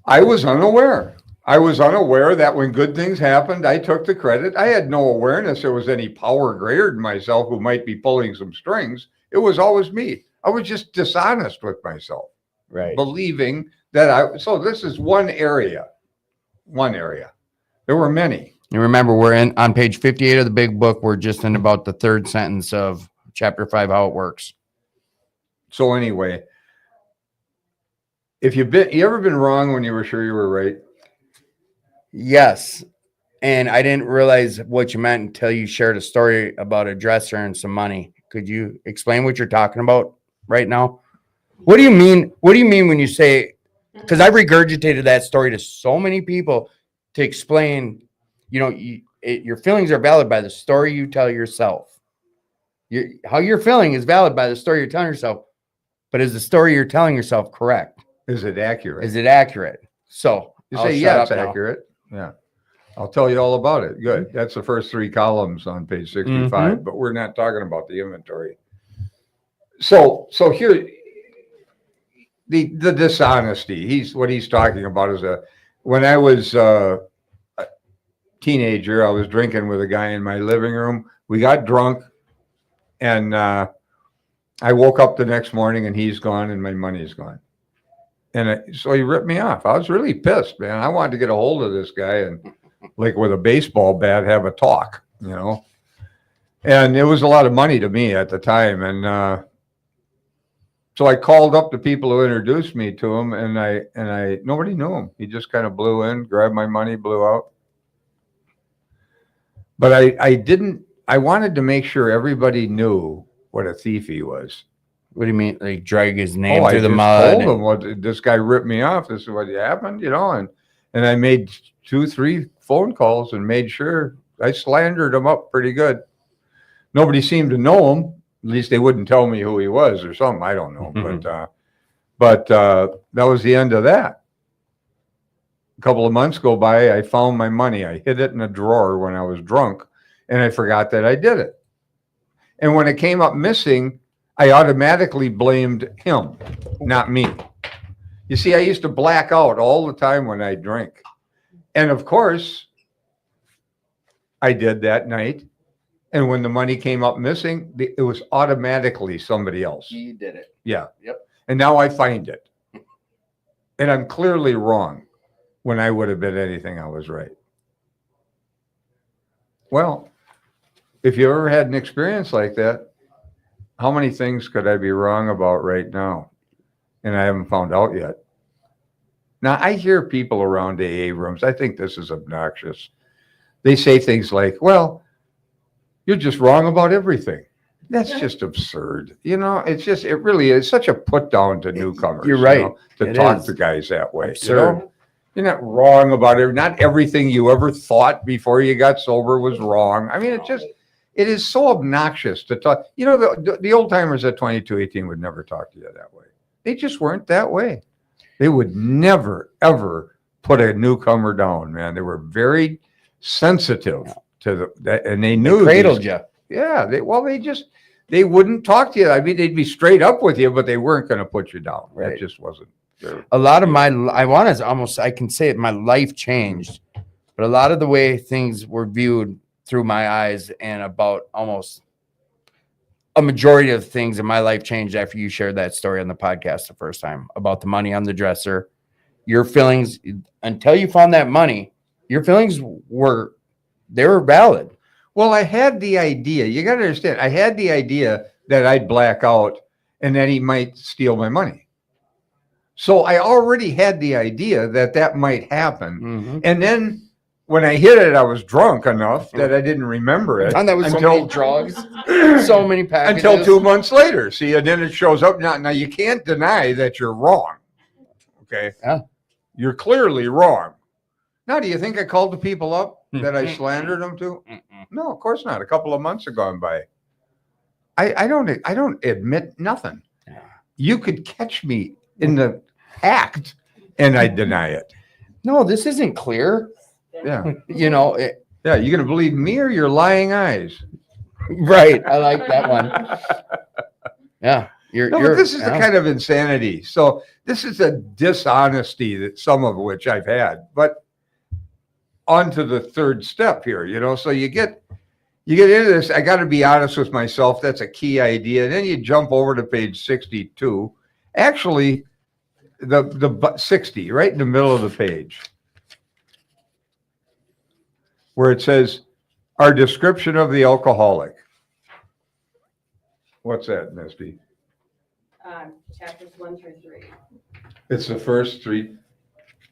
I was unaware. I was unaware that when good things happened, I took the credit. I had no awareness there was any power greater than myself who might be pulling some strings. It was always me. I was just dishonest with myself, Right. believing that so this is one area. One area. There were many. And remember, we're on page 58 of the big book. We're just in about the third sentence of chapter 5, how it works. So anyway, you ever been wrong when you were sure you were right? Yes. And I didn't realize what you meant until you shared a story about a dresser and some money. Could you explain what you're talking about right now? What do you mean? What do you mean when you say, because I've regurgitated that story to so many people to explain, your feelings are valid by the story you tell yourself. How you're feeling is valid by the story you're telling yourself. But is the story you're telling yourself correct? Is it accurate? Is it accurate? So You I'll say, shut yeah, it's up now. accurate. Yeah. I'll tell you all about it. Good. That's the first 3 columns on page 65, but we're not talking about the inventory. So here, the dishonesty, what he's talking about is when I was a teenager, I was drinking with a guy in my living room. We got drunk and I woke up the next morning and he's gone and my money's gone. And so he ripped me off. I was really pissed, man. I wanted to get a hold of this guy and like with a baseball bat, have a talk, And it was a lot of money to me at the time. And so I called up the people who introduced me to him, and nobody knew him. He just kind of blew in, grabbed my money, blew out. But I wanted to make sure everybody knew what a thief he was. What do you mean? Like drag his name I through the just mud? told him what this guy ripped me off. This is what happened, and I made 2-3 phone calls and made sure I slandered him up pretty good. Nobody seemed to know him. At least they wouldn't tell me who he was or something. I don't know. But that was the end of that. A couple of months go by. I found my money. I hid it in a drawer when I was drunk, and I forgot that I did it. And when it came up missing, I automatically blamed him, not me. You see, I used to black out all the time when I drank. And of course, I did that night. And when the money came up missing, it was automatically somebody else. He did it. Yeah. Yep. And now I find it. And I'm clearly wrong when I would have been anything I was right. Well, if you ever had an experience like that, how many things could I be wrong about right now? And I haven't found out yet. Now, I hear people around AA rooms, I think this is obnoxious. They say things like, well, you're just wrong about everything. That's just absurd. It really is such a put down to newcomers. You're right. To It talk is. to guys that way. Absurd. You're not wrong about it. Not everything you ever thought before you got sober was wrong. I mean, it is so obnoxious to talk. The old timers at 2218 would never talk to you that way. They just weren't that way. They would never, ever put a newcomer down, man. They were very sensitive to that, and they knew Cradled you. Yeah, they wouldn't talk to you. I mean, they'd be straight up with you, but they weren't going to put you down. Right. That just wasn't. A lot of I can say it, my life changed, but a lot of the way things were viewed through my eyes and about almost a majority of things in my life changed after you shared that story on the podcast the first time about the money on the dresser. Your feelings, until you found that money, your feelings were valid. Well, I had the idea. You got to understand. I had the idea that I'd black out and that he might steal my money. So I already had the idea that might happen. Mm-hmm. And then when I hit it, I was drunk enough that I didn't remember it And that was so many drugs, so many packages. until 2 months later. See, and then it shows up. Now you can't deny that you're wrong. Okay. Yeah. You're clearly wrong. Now, do you think I called the people up that I slandered them to? No, of course not. A couple of months have gone by. I don't admit nothing. You could catch me in the act and I deny it. No, this isn't clear. Yeah. Yeah, You gonna believe me or your lying eyes? right. I like that one. Yeah. But this is the kind of insanity. So this is a dishonesty that some of which I've had. But on to the third step here, so you get into this. I got to be honest with myself. That's a key idea. And then you jump over to page 62. Actually, the 60, right in the middle of the page, where it says, our description of the alcoholic. What's that, Misty? Chapters 1 through 3. It's the first 3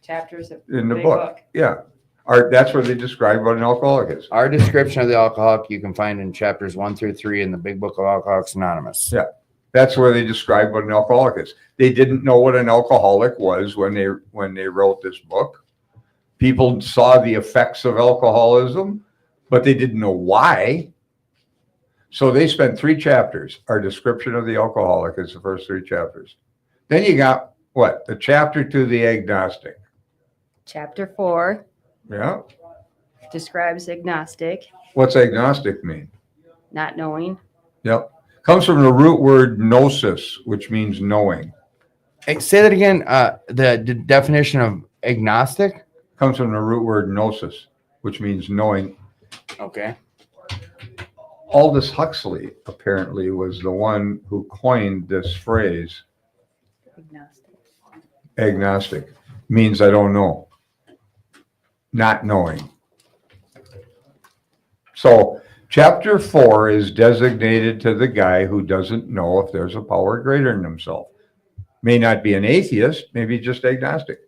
Chapters of in the big book. Yeah. That's where they describe what an alcoholic is. Our description of the alcoholic you can find in chapters 1 through 3 in the Big Book of Alcoholics Anonymous. Yeah. That's where they describe what an alcoholic is. They didn't know what an alcoholic was when they wrote this book. People saw the effects of alcoholism, but they didn't know why. So they spent 3 chapters. Our description of the alcoholic is the first 3 chapters. Then you got what? The chapter to the agnostic. Chapter 4 Yeah. describes agnostic, What's agnostic mean? not knowing. Yep. Comes from the root word gnosis, which means knowing. Hey, say that again. The definition of agnostic. Comes from the root word gnosis, which means knowing. Okay. Aldous Huxley apparently was the one who coined this phrase. Agnostic. Agnostic means I don't know, not knowing. So Chapter 4 is designated to the guy who doesn't know if there's a power greater than himself. May not be an atheist, maybe just agnostic.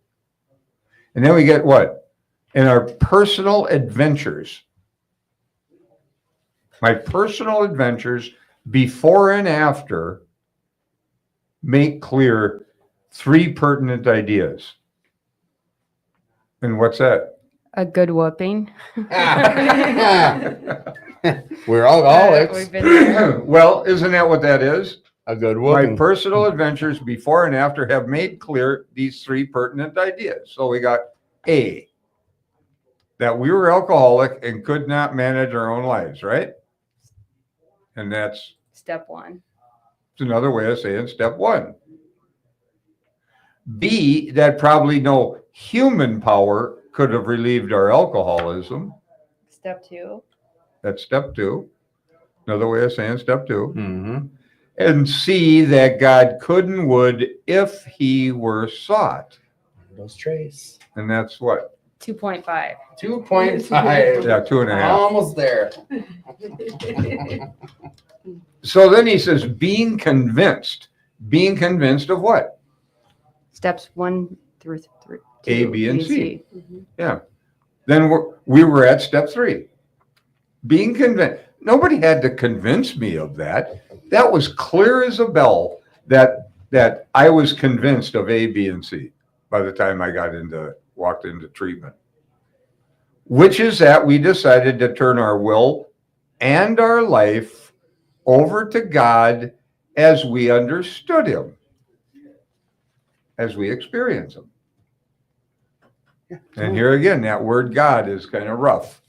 And then we get what? In our personal adventures. My personal adventures before and after make clear 3 pertinent ideas. And what's that? A good whooping. We're alcoholics. We've been there. Well, isn't that what that is? A good My whooping. personal adventures before and after have made clear these 3 pertinent ideas. So we got A, that we were alcoholic and could not manage our own lives, right? And that's Step 1. another way of saying step 1. B, that probably no human power could have relieved our alcoholism. Step 2. That's step 2. Another way of saying step 2. Mm-hmm. And C, that God could and would if he were sought. Those trace. And that's what? 2.5. 2.5. Yeah, 2.5. Almost there. So then he says, being convinced. Being convinced of what? Steps 1 through 3. A, B, and C. Yeah. Then we were at step 3. Being convinced. Nobody had to convince me of that. That was clear as a bell that I was convinced of A, B, and C by the time I walked into treatment. Which is that we decided to turn our will and our life over to God as we understood him, as we experience him. And here again, that word God is kind of rough.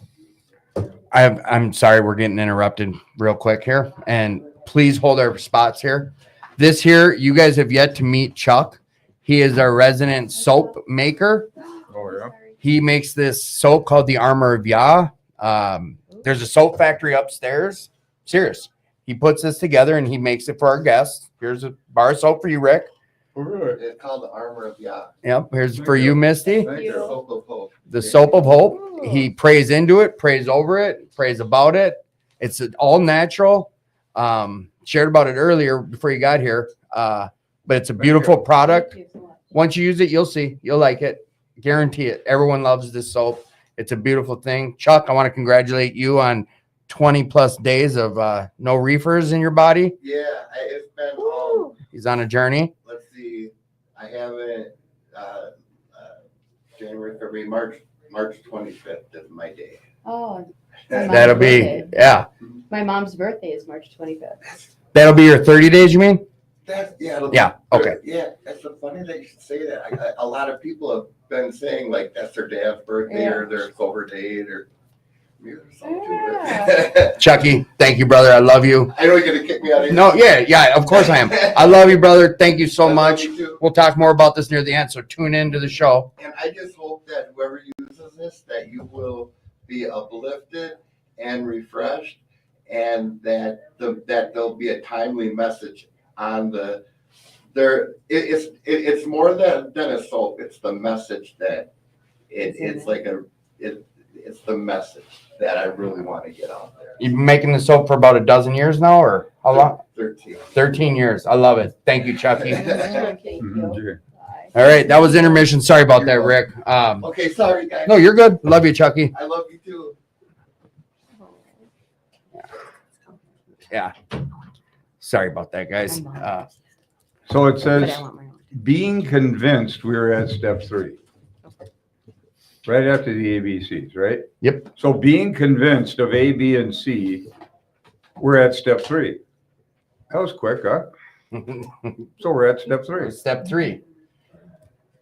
I'm sorry, we're getting interrupted real quick here, and please hold our spots here. This here, you guys have yet to meet Chuck. He is our resident soap maker. Oh, yeah. He makes this soap called the Armor of Yah. There's a soap factory upstairs. Serious. He puts this together and he makes it for our guests. Here's a bar of soap for you, Rick. It's called the Armor of Yah. Yep. Here's for you, Misty. Thank The you. Soap of Hope. The soap of hope. He prays into it, prays over it, prays about it. It's all natural. Shared about it earlier before you got here. But it's a beautiful product. Once you use it, you'll see. You'll like it. Guarantee it. Everyone loves this soap. It's a beautiful thing. Chuck, I want to congratulate you on 20 plus days of no reefers in your body. Yeah, it's been, He's on a journey. let's see, I haven't, January, February, March 25th is my day. Oh, That'll be, yeah. my mom's birthday is March 25th. That'll be your 30 days, you mean? That's, Yeah, okay. Yeah, it's so funny that you should say that. A lot of people have been saying like that's their dad's birthday or their sober date or maybe there's something to it. Chucky, thank you, brother. I love you. I know you're gonna kick me out of here. No, yeah, of course I am. I love you, brother. Thank you so I love much. you too. We'll talk more about this near the end, so tune into the show. And I just hope that whoever uses this, that you will be uplifted and refreshed, and that there'll be a timely message on the there. It's more than a soap. It's the message that it's like it's the message that I really want to get out there. You've been making the soap for about a dozen years now, or how long? 13. 13 years. I love it. Thank you, Chucky. Mhm. All right, that was intermission. Sorry about that, Rick. Okay, sorry guys. No, you're good. Love you, Chucky. I love you too. Yeah. Sorry about that, guys. So it But says, I want my own. being convinced we were at step 3. Right after the ABCs, right? Yep. So being convinced of A, B, and C, we're at step 3. That was quick, huh? So we're at step 3, Step 3.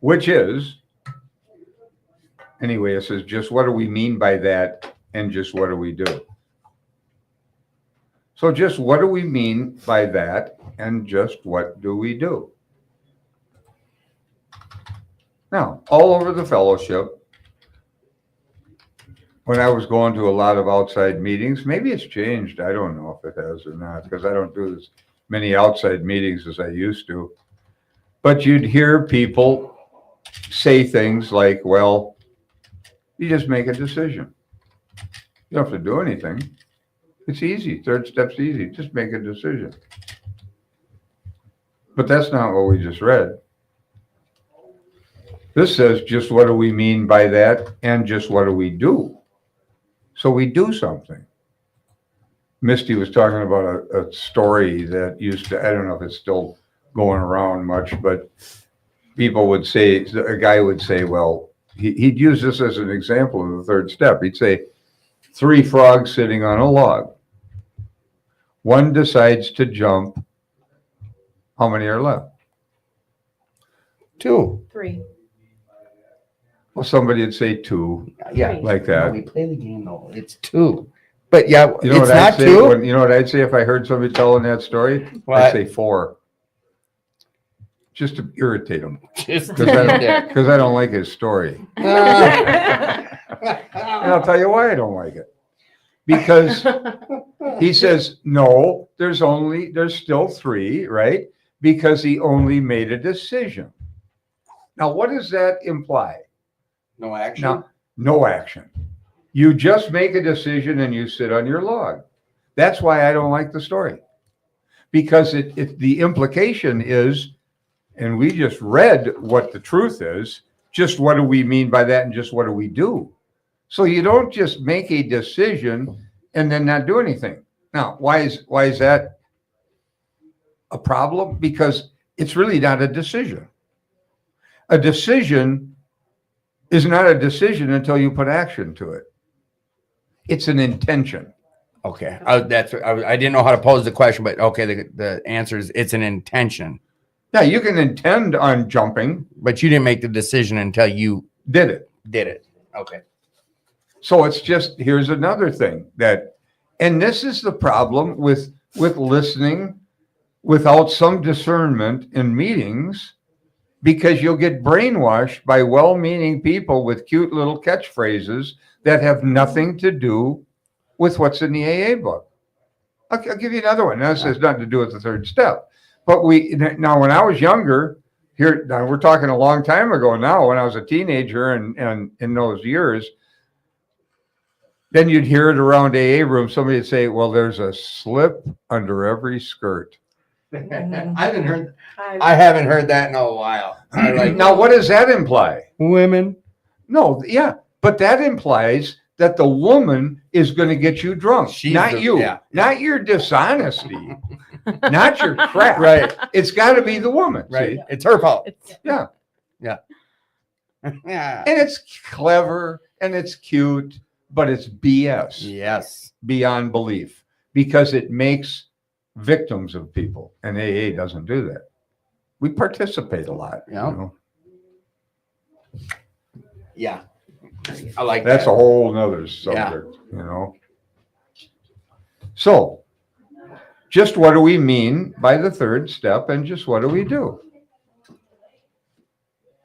which is, anyway, it says just what do we mean by that and just what do we do? So just what do we mean by that and just what do we do? Now, all over the fellowship, when I was going to a lot of outside meetings, maybe it's changed. I don't know if it has or not, because I don't do as many outside meetings as I used to. But you'd hear people say things like, well, you just make a decision. You don't have to do anything. You It's easy. Third step's easy. Just make a decision. But that's not what we just read. This says just what do we mean by that and just what do we do? So we do something. Misty was talking about a story that used to, I don't know if it's still going around much, but people would say, a guy would say, well, he'd use this as an example of the third step. He'd say, 3 frogs sitting on a log. One decides to jump. How many are left? 2. 3. Well, somebody would say 2, Yeah. like that. We play the game though. It's 2. But yeah, You know it's what I'd not say? 2. You know what I'd say if I heard somebody telling that story? What? I'd say 4. Just to irritate them. Just Because I don't like his story. And I'll tell you why I don't like it. Because he says, no, there's still 3, right? Because he only made a decision. Now, what does that imply? No action. Now, no action. You just make a decision and you sit on your log. That's why I don't like the story. Because the implication is, and we just read what the truth is, just what do we mean by that and just what do we do? So you don't just make a decision and then not do anything. Now, why is that a problem? Because it's really not a decision. A decision is not a decision until you put action to it. It's an intention. Okay. I didn't know how to pose the question, but okay, the answer is it's an intention. Yeah, you can intend on jumping, But you didn't make the decision until you did it. did it. Okay. So it's just, here's another thing and this is the problem with listening without some discernment in meetings, because you'll get brainwashed by well-meaning people with cute little catchphrases that have nothing to do with what's in the AA book. I'll give you another one. This has nothing to do with the third step. But now when I was younger, now we're talking a long time ago now, when I was a teenager and in those years, then you'd hear it around AA room. Somebody would say, well, there's a slip under every skirt. I haven't heard that in a while. I like Now, what does that imply? women. No, yeah, but that implies that the woman is going to get you drunk, She's not the- you, yeah. not your dishonesty, not your crap. Right. It's got to be the woman. Right. See? It's her fault. Yeah. Yeah. And it's clever and it's cute, but it's BS Yes. beyond belief, because it makes victims of people, and AA doesn't do that. We participate a lot. Yeah. You know? Yeah. I like That's that. a whole nother subject, you know. So, just what do we mean by the third step, and just what do we do?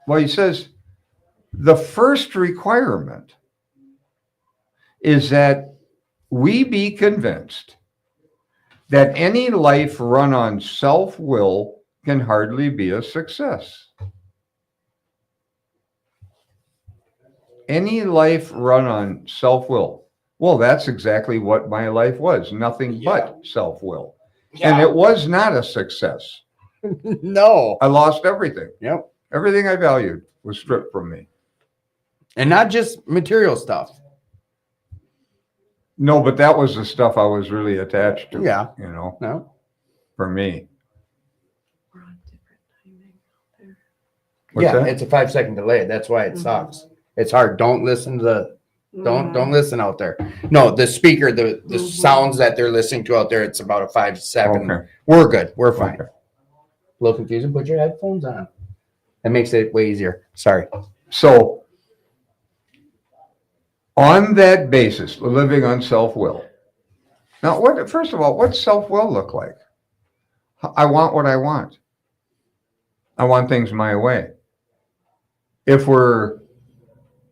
Well, he says the first requirement is that we be convinced that any life run on self-will can hardly be a success. Any life run on self-will. Well, that's exactly what my life was. Nothing but self-will. And it was not a success. No. I lost everything. Yep. Everything I valued was stripped from me. And not just material stuff. No, but that was the stuff I was really attached to. Yeah. You know, No. for me. We're on different timing. What's Yeah, that? it's a 5-second delay. That's why it sucks. It's hard. Don't listen to the don't listen out there. No, the speaker, the sounds that they're listening to out there, it's about a 5-7. Okay. We're good. We're fine. Okay. A little confusing. Put your headphones on. That makes it way easier. Sorry. So, on that basis, we're living on self-will. Now, first of all, what's self-will look like? I want what I want. I want things my way. If we're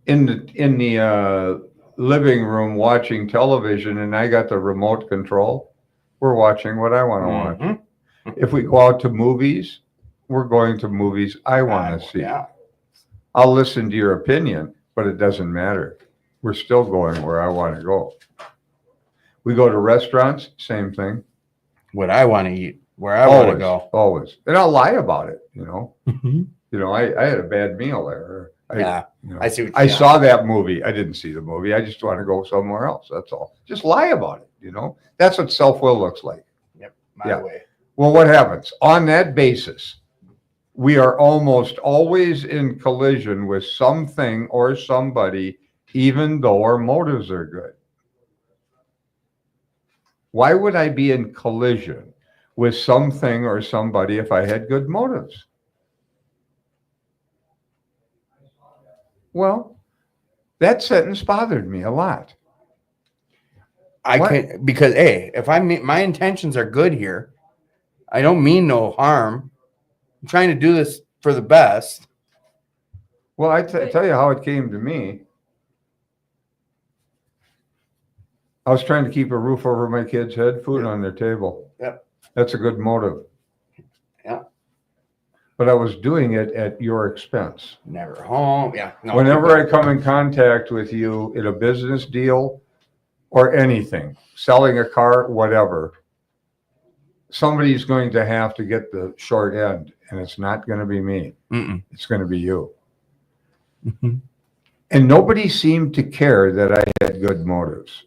in the living room watching television and I got the remote control, we're watching what I want to watch. Mhm. If we go out to movies, we're going to movies I want to see. Yeah. I'll listen to your opinion, but it doesn't matter. We're still going where I want to go. We go to restaurants, same thing. What I want to eat, where I want to Always, go. always. And I'll lie about it, you know. Mhm. You know, I had a bad meal there. Yeah, You know, I see. What I you saw that movie. I didn't see the movie. I just want to go somewhere else. That's all. Just lie about it, you know. That's what self-will looks like. Yep, my Yeah. way. Well, what happens? On that basis, we are almost always in collision with something or somebody, even though our motives are good. Why would I be in collision with something or somebody if I had good motives? Well, that sentence bothered me a lot. I What? can because hey, if I mean my intentions are good here, I don't mean no harm. I'm trying to do this for the best. Well, tell you how it came to me. I was trying to keep a roof over my kids' head, food on their table. Yep. That's a good motive. Yeah. But I was doing it at your expense. Never home. Yeah. No, Whenever I come in contact with you in a business deal or anything, selling a car, whatever, somebody's going to have to get the short end, and it's not going to be me. Mm-mm. It's going to be you. Mhm. And nobody seemed to care that I had good motives.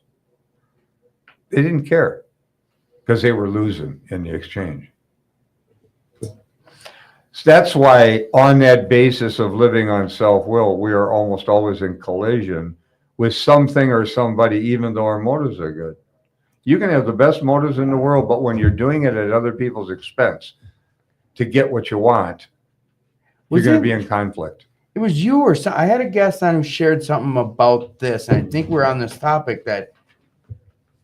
They didn't care because they were losing in the exchange. So that's why on that basis of living on self-will, we are almost always in collision with something or somebody, even though our motives are good. You can have the best motives in the world, but when you're doing it at other people's expense to get what you want, you're Was going to it- be in conflict. It was you or so. I had a guest on who shared something about this, and I think we're on this topic that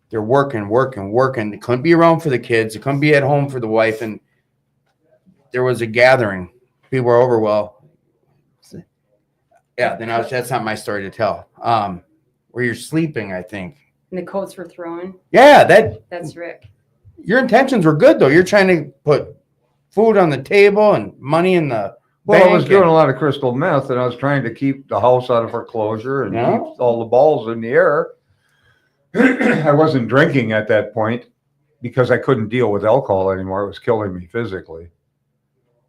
they're working. They couldn't be around for the kids. They couldn't be at home for the wife, and there was a gathering. People were over. Well, yeah. That's not my story to tell. Where you're sleeping, I think. And the coats were thrown. Yeah, that That's Rick. your intentions were good though. You're trying to put food on the table and money in the Well, I was bank doing and- a lot of crystal meth, and I was trying to keep the house out of foreclosure and Yeah. keep all the balls in the air. I wasn't drinking at that point because I couldn't deal with alcohol anymore. It was killing me physically.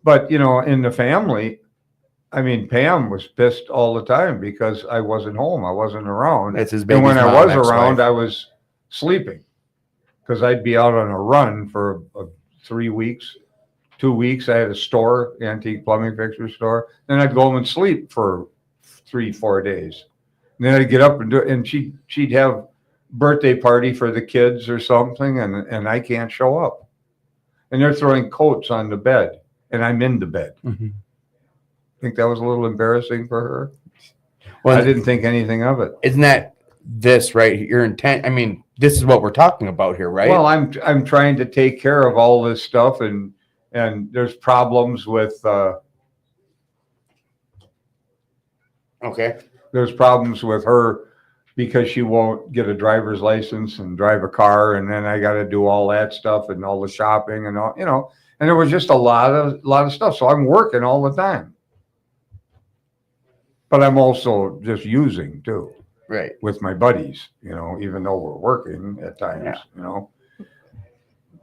But, you know, in the family, I mean, Pam was pissed all the time because I wasn't home. I wasn't around. That's his And baby's when I mom, was ex-wife. around, I was sleeping because I'd be out on a run for 3 weeks, 2 weeks. I had a store, antique plumbing fixture store. Then I'd go home and sleep for 3-4 days. And then I'd get up and do it. And she'd have birthday party for the kids or something. And I can't show up. And they're throwing coats on the bed and I'm in the bed. Mhm. Think that was a little embarrassing for her. Well, I didn't think anything of it. Isn't that this right? Your intent. I mean, this is what we're talking about here, right? Well, I'm trying to take care of all this stuff, and there's problems with okay. there's problems with her because she won't get a driver's license and drive a car, and then I got to do all that stuff and all the shopping and all, you know. And there was just a lot of stuff. So I'm working all the time, but I'm also just using too. Right. With my buddies, you know, even though we're working at times, Yeah. you know.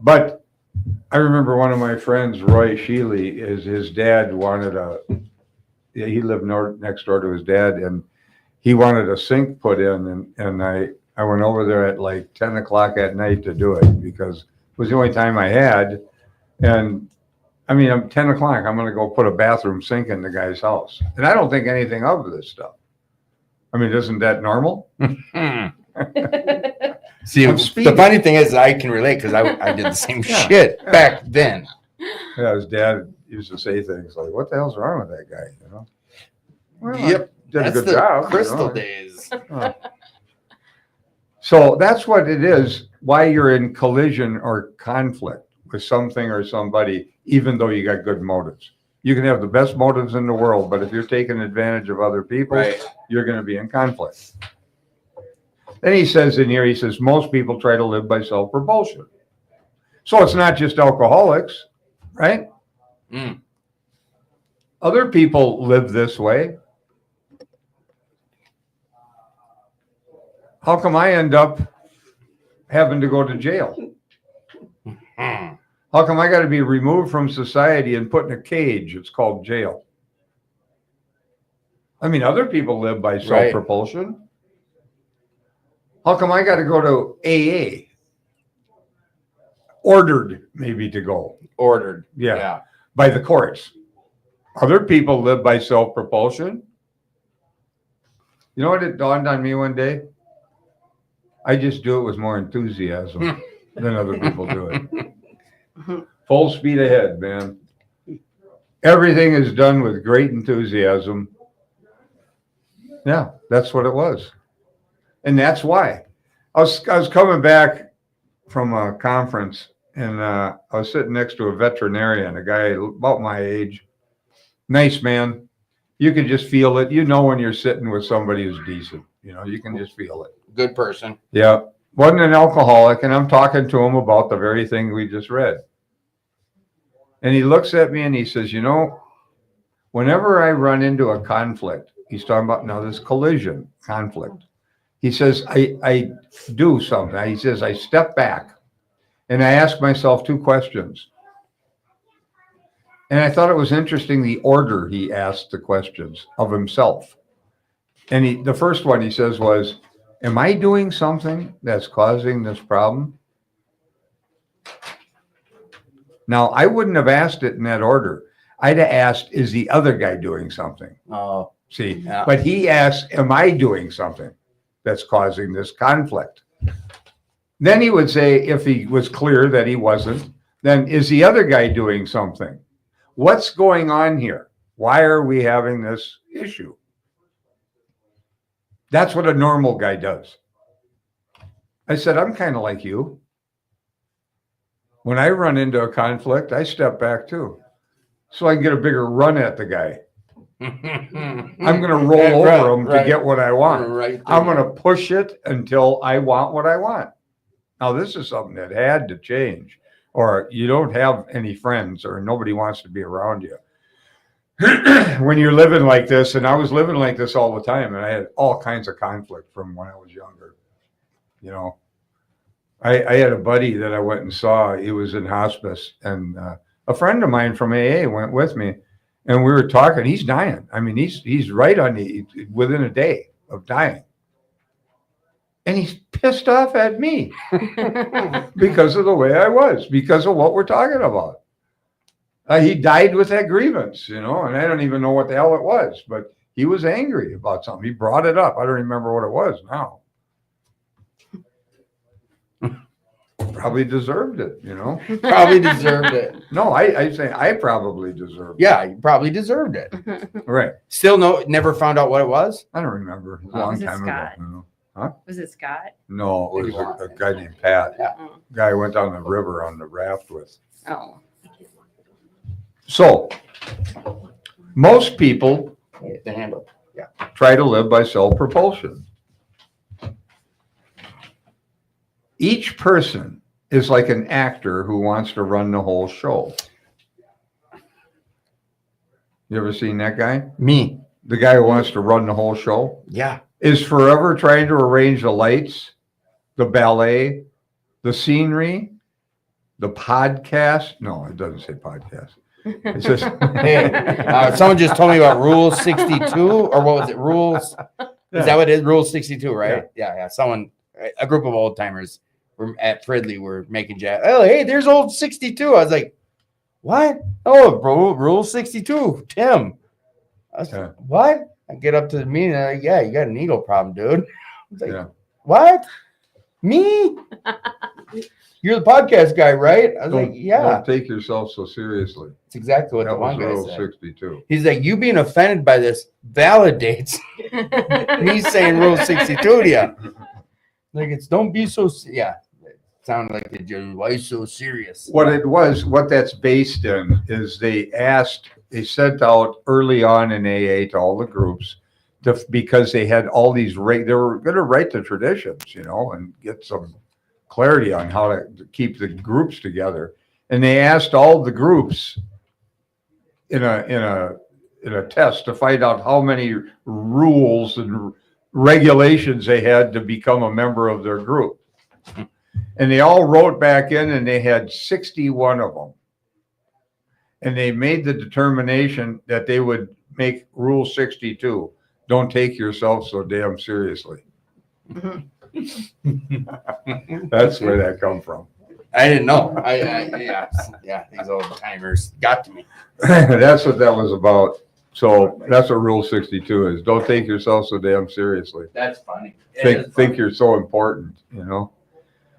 But I remember one of my friends, Roy Sheely, his dad wanted he lived next door to his dad, and he wanted a sink put in, and I went over there at like 10 o'clock at night to do it because it was the only time I had. And I mean, I'm 10 o'clock, I'm going to go put a bathroom sink in the guy's house. And I don't think anything of this stuff. I mean, isn't that normal? Hmm. See, I'm the speeding. funny thing is, I can relate because I did the same Yeah. shit back then. Yeah, his dad used to say things like, "What the hell's wrong with that guy?" You know. Well, Yep, did a that's good the job. you crystal know. days. So that's what it is. Why you're in collision or conflict with something or somebody, even though you got good motives. You can have the best motives in the world, but if you're taking advantage of other people, Right. you're going to be in conflict. Then he says in here, he says, most people try to live by self-propulsion. So it's not just alcoholics, right? Mm. Other people live this way. How come I end up having to go to jail? Hmm. How come I got to be removed from society and put in a cage? It's called jail. I mean, other people live by self-propulsion. How come I got to go to AA? Ordered maybe to go. Ordered. Yeah. By the courts. Other people live by self-propulsion. You know what it dawned on me one day? I just do it with more enthusiasm than other people do it. Full speed ahead, man. Everything is done with great enthusiasm. Yeah, that's what it was. And that's why. I was coming back from a conference, and I was sitting next to a veterinarian, a guy about my age. Nice man. You can just feel it. You know when you're sitting with somebody who's decent. You know, you can just feel it. Good person. Yeah. Wasn't an alcoholic, and I'm talking to him about the very thing we just read. And he looks at me and he says, you know, whenever I run into a conflict, he's talking about now this collision conflict. He says, I do something. He says, I step back and I ask myself two questions. And I thought it was interesting the order he asked the questions of himself. And the first one he says was, am I doing something that's causing this problem? Now, I wouldn't have asked it in that order. I'd have asked, is the other guy doing something? Oh, See, yeah. but he asked, am I doing something that's causing this conflict? Then he would say, if he was clear that he wasn't, then is the other guy doing something? What's going on here? Why are we having this issue? That's what a normal guy does. I said, I'm kind of like you. When I run into a conflict, I step back too, so I can get a bigger run at the guy. I'm going to roll over him to get what I want. Right. I'm going to push it until I want what I want. Now, this is something that had to change, or you don't have any friends or nobody wants to be around you. When you're living like this, and I was living like this all the time, and I had all kinds of conflict from when I was younger. You know, I had a buddy that I went and saw. He was in hospice, and a friend of mine from AA went with me, and we were talking. He's dying. I mean, he's right on within a day of dying. And he's pissed off at me because of the way I was, because of what we're talking about. He died with that grievance, you know, and I don't even know what the hell it was, but he was angry about something. He brought it up. I don't remember what it was now. Probably deserved it, you know. Probably deserved it. No, I say I probably deserved it. Yeah, you probably deserved it. Right. Still never found out what it was. I don't remember. It was a Oh. long Was it time ago. Scott? You know. Was it Scott? No, it Maybe was a guy named Pat. Yeah. Oh. Guy I went down the river on the raft with. Oh. So, most people The handle. try to live by self-propulsion. Each person is like an actor who wants to run the whole show. You ever seen that guy? Me. The guy who wants to run the whole show Yeah. is forever trying to arrange the lights, the ballet, the scenery, the podcast. No, it doesn't say podcast. It says, Hey, someone just told me about Rule 62, or what was it? Rules. Is that what it is? Rule 62, right? Yeah. Someone, a group of old timers were at Fridley were making jazz. Oh, hey, there's old 62. I was like, what? Oh, bro, Rule 62, Tim. I was like, what? I get up to the meeting. I'm like, yeah, you got an ego problem, dude. I was like, Yeah. what? Me? You're the podcast guy, right? I was like, yeah. Don't take yourself so seriously. That's exactly what That the was one guy Rule said. 62. He's like, you being offended by this validates me saying Rule 62 to you. Like, it's don't be so, yeah. It sounded like they just, why so serious? What that's based in is they sent out early on in AA to all the groups because they had all these, they were going to write the traditions, you know, and get some clarity on how to keep the groups together. And they asked all the groups in a test to find out how many rules and regulations they had to become a member of their group. And they all wrote back in and they had 61 of them. And they made the determination that they would make Rule 62. Don't take yourself so damn seriously. That's where that come from. I didn't know. Yeah, these old timers got to me. That's what that was about. So that's what Rule 62 is. Don't take yourself so damn seriously. That's funny. It is Think you're so important, you know?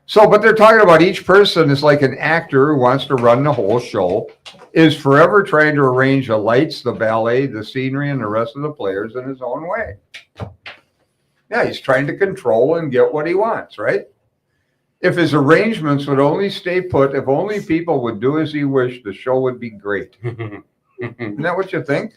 So, but they're talking about each person is like an actor who wants to run the whole show, is forever trying to arrange the lights, the ballet, the scenery, and the rest of the players in his own way. Yeah, he's trying to control and get what he wants, right? If his arrangements would only stay put, if only people would do as he wished, the show would be great. Isn't that what you think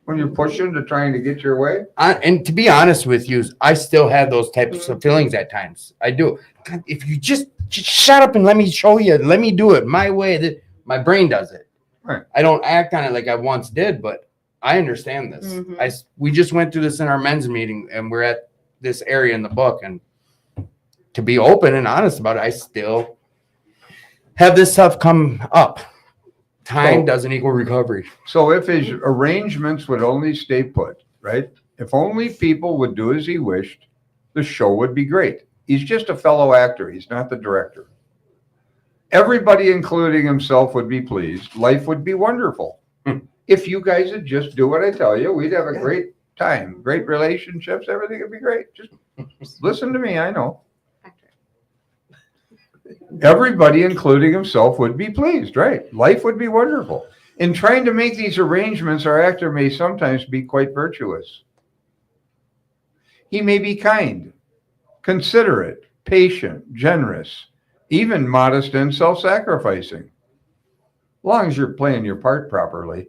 when you're pushing to trying to get your way? And to be honest with you, I still have those types of feelings at times. I do. God, if you just shut up and let me show you, let me do it my way. My brain does it. Right. I don't act on it like I once did, but I understand this. Mhm. We just went through this in our men's meeting, and we're at this area in the book. And to be open and honest about it, I still have this stuff come up. Time So- doesn't equal recovery. So if his arrangements would only stay put, right? If only people would do as he wished, the show would be great. He's just a fellow actor. He's not the director. Everybody, including himself, would be pleased. Life would be wonderful. If you guys would just do what I tell you, we'd have a great time, great relationships, everything would be great. Just listen to me, I know. Everybody, including himself, would be pleased, right? Life would be wonderful. In trying to make these arrangements, our actor may sometimes be quite virtuous. He may be kind, considerate, patient, generous, even modest and self-sacrificing. As long as you're playing your part properly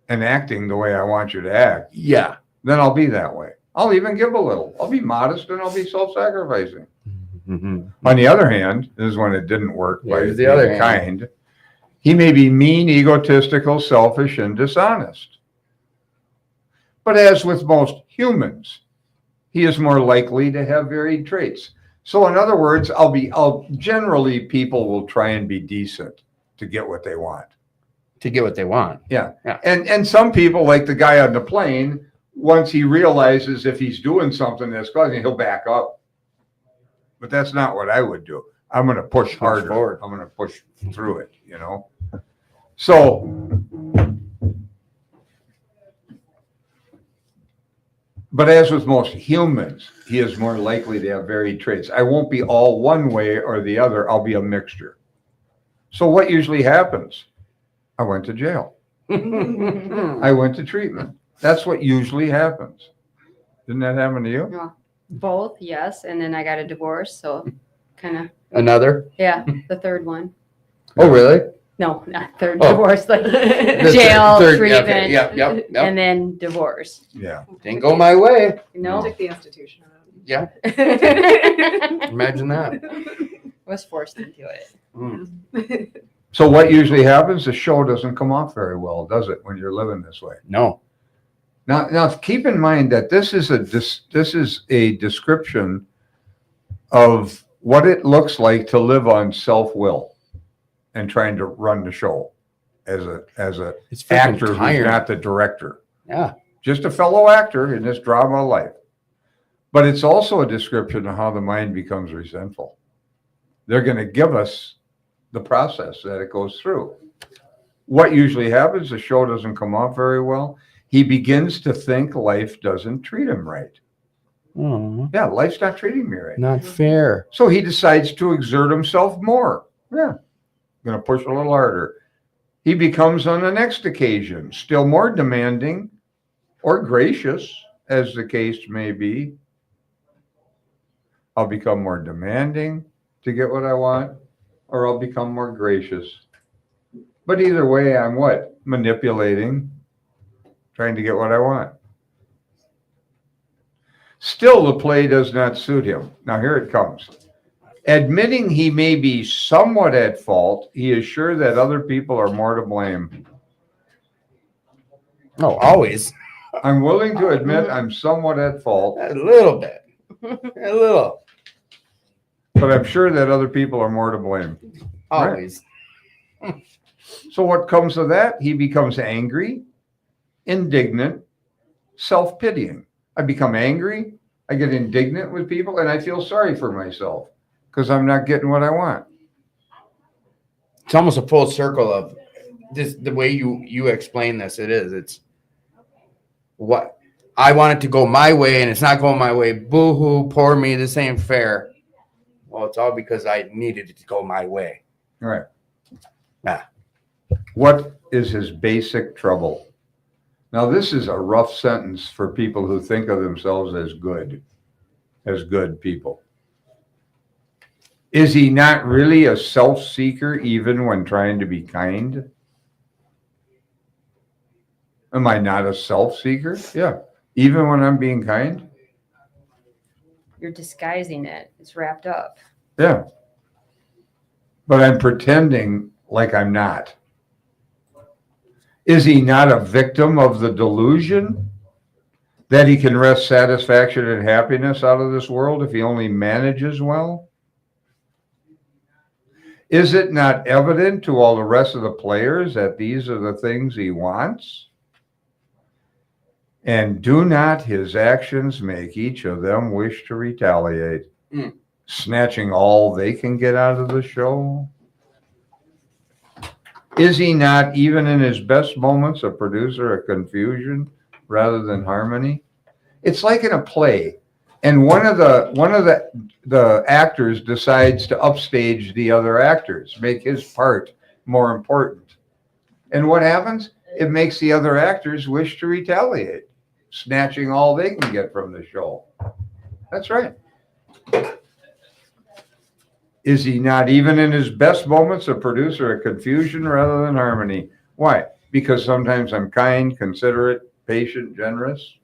and acting the way I want you to act, Yeah. then I'll be that way. I'll even give a little. I'll be modest and I'll be self-sacrificing. On the other hand, this is when it didn't work by Here's the other being hand. kind. He may be mean, egotistical, selfish, and dishonest. But as with most humans, he is more likely to have varied traits. So in other words, generally people will try and be decent to get what they want. To get what they want. Yeah. Yeah. And some people, like the guy on the plane, once he realizes if he's doing something that's causing, he'll back up. But that's not what I would do. I'm going to push harder. forward. I'm going to push through it, you know? So but as with most humans, he is more likely to have varied traits. I won't be all one way or the other. I'll be a mixture. So what usually happens? I went to jail. I went to treatment. That's what usually happens. Didn't that happen to you? Both, yes. And then I got a divorce. So kind of, Another? yeah, the third one. Oh, really? No, not third Oh. divorce, like The jail, third, treatment, okay, yep. and then divorce. Yeah. Didn't go my way. No. Took the institution out. Yeah. Imagine that. Was forced into it. Mm. So what usually happens? The show doesn't come off very well, does it, when you're living this way? No. Now keep in mind that this is a description of what it looks like to live on self-will and trying to run the show as a It's freaking actor who's tiring. not the director. Yeah. Just a fellow actor in this drama of life. But it's also a description of how the mind becomes resentful. They're going to give us the process that it goes through. What usually happens, the show doesn't come off very well. He begins to think life doesn't treat him right. Oh, Yeah, life's not treating me right. not fair. So he decides to exert himself more. Yeah, going to push a little harder. He becomes on the next occasion still more demanding or gracious, as the case may be. I'll become more demanding to get what I want, or I'll become more gracious. But either way, I'm what? Manipulating, trying to get what I want. Still, the play does not suit him. Now, here it comes. Admitting he may be somewhat at fault, he is sure that other people are more to blame. No, always. I'm willing to admit I'm somewhat at fault. A little bit. A little. but I'm sure that other people are more to blame. Always. So what comes of that? He becomes angry, indignant, self-pitying. I become angry, I get indignant with people, and I feel sorry for myself because I'm not getting what I want. It's almost a full circle of this. The way you explain this, it's what I want it to go my way, and it's not going my way. Boo hoo, poor me. This ain't fair. Well, it's all because I needed it to go my way. All right. Ah. What is his basic trouble? Now, this is a rough sentence for people who think of themselves as good people. Is he not really a self-seeker even when trying to be kind? Am I not a self-seeker? Yeah. Even when I'm being kind? You're disguising it. It's wrapped up. Yeah. But I'm pretending like I'm not. Is he not a victim of the delusion that he can wrest satisfaction and happiness out of this world if he only manages well? Is it not evident to all the rest of the players that these are the things he wants? And do not his actions make each of them wish to retaliate, snatching all they can get out of the show? Is he not, even in his best moments, a producer of confusion rather than harmony? It's like in a play, and one of the actors decides to upstage the other actors, make his part more important. And what happens? It makes the other actors wish to retaliate, snatching all they can get from the show. That's right. Is he not, even in his best moments, a producer of confusion rather than harmony? Why? Because sometimes I'm kind, considerate, patient, generous,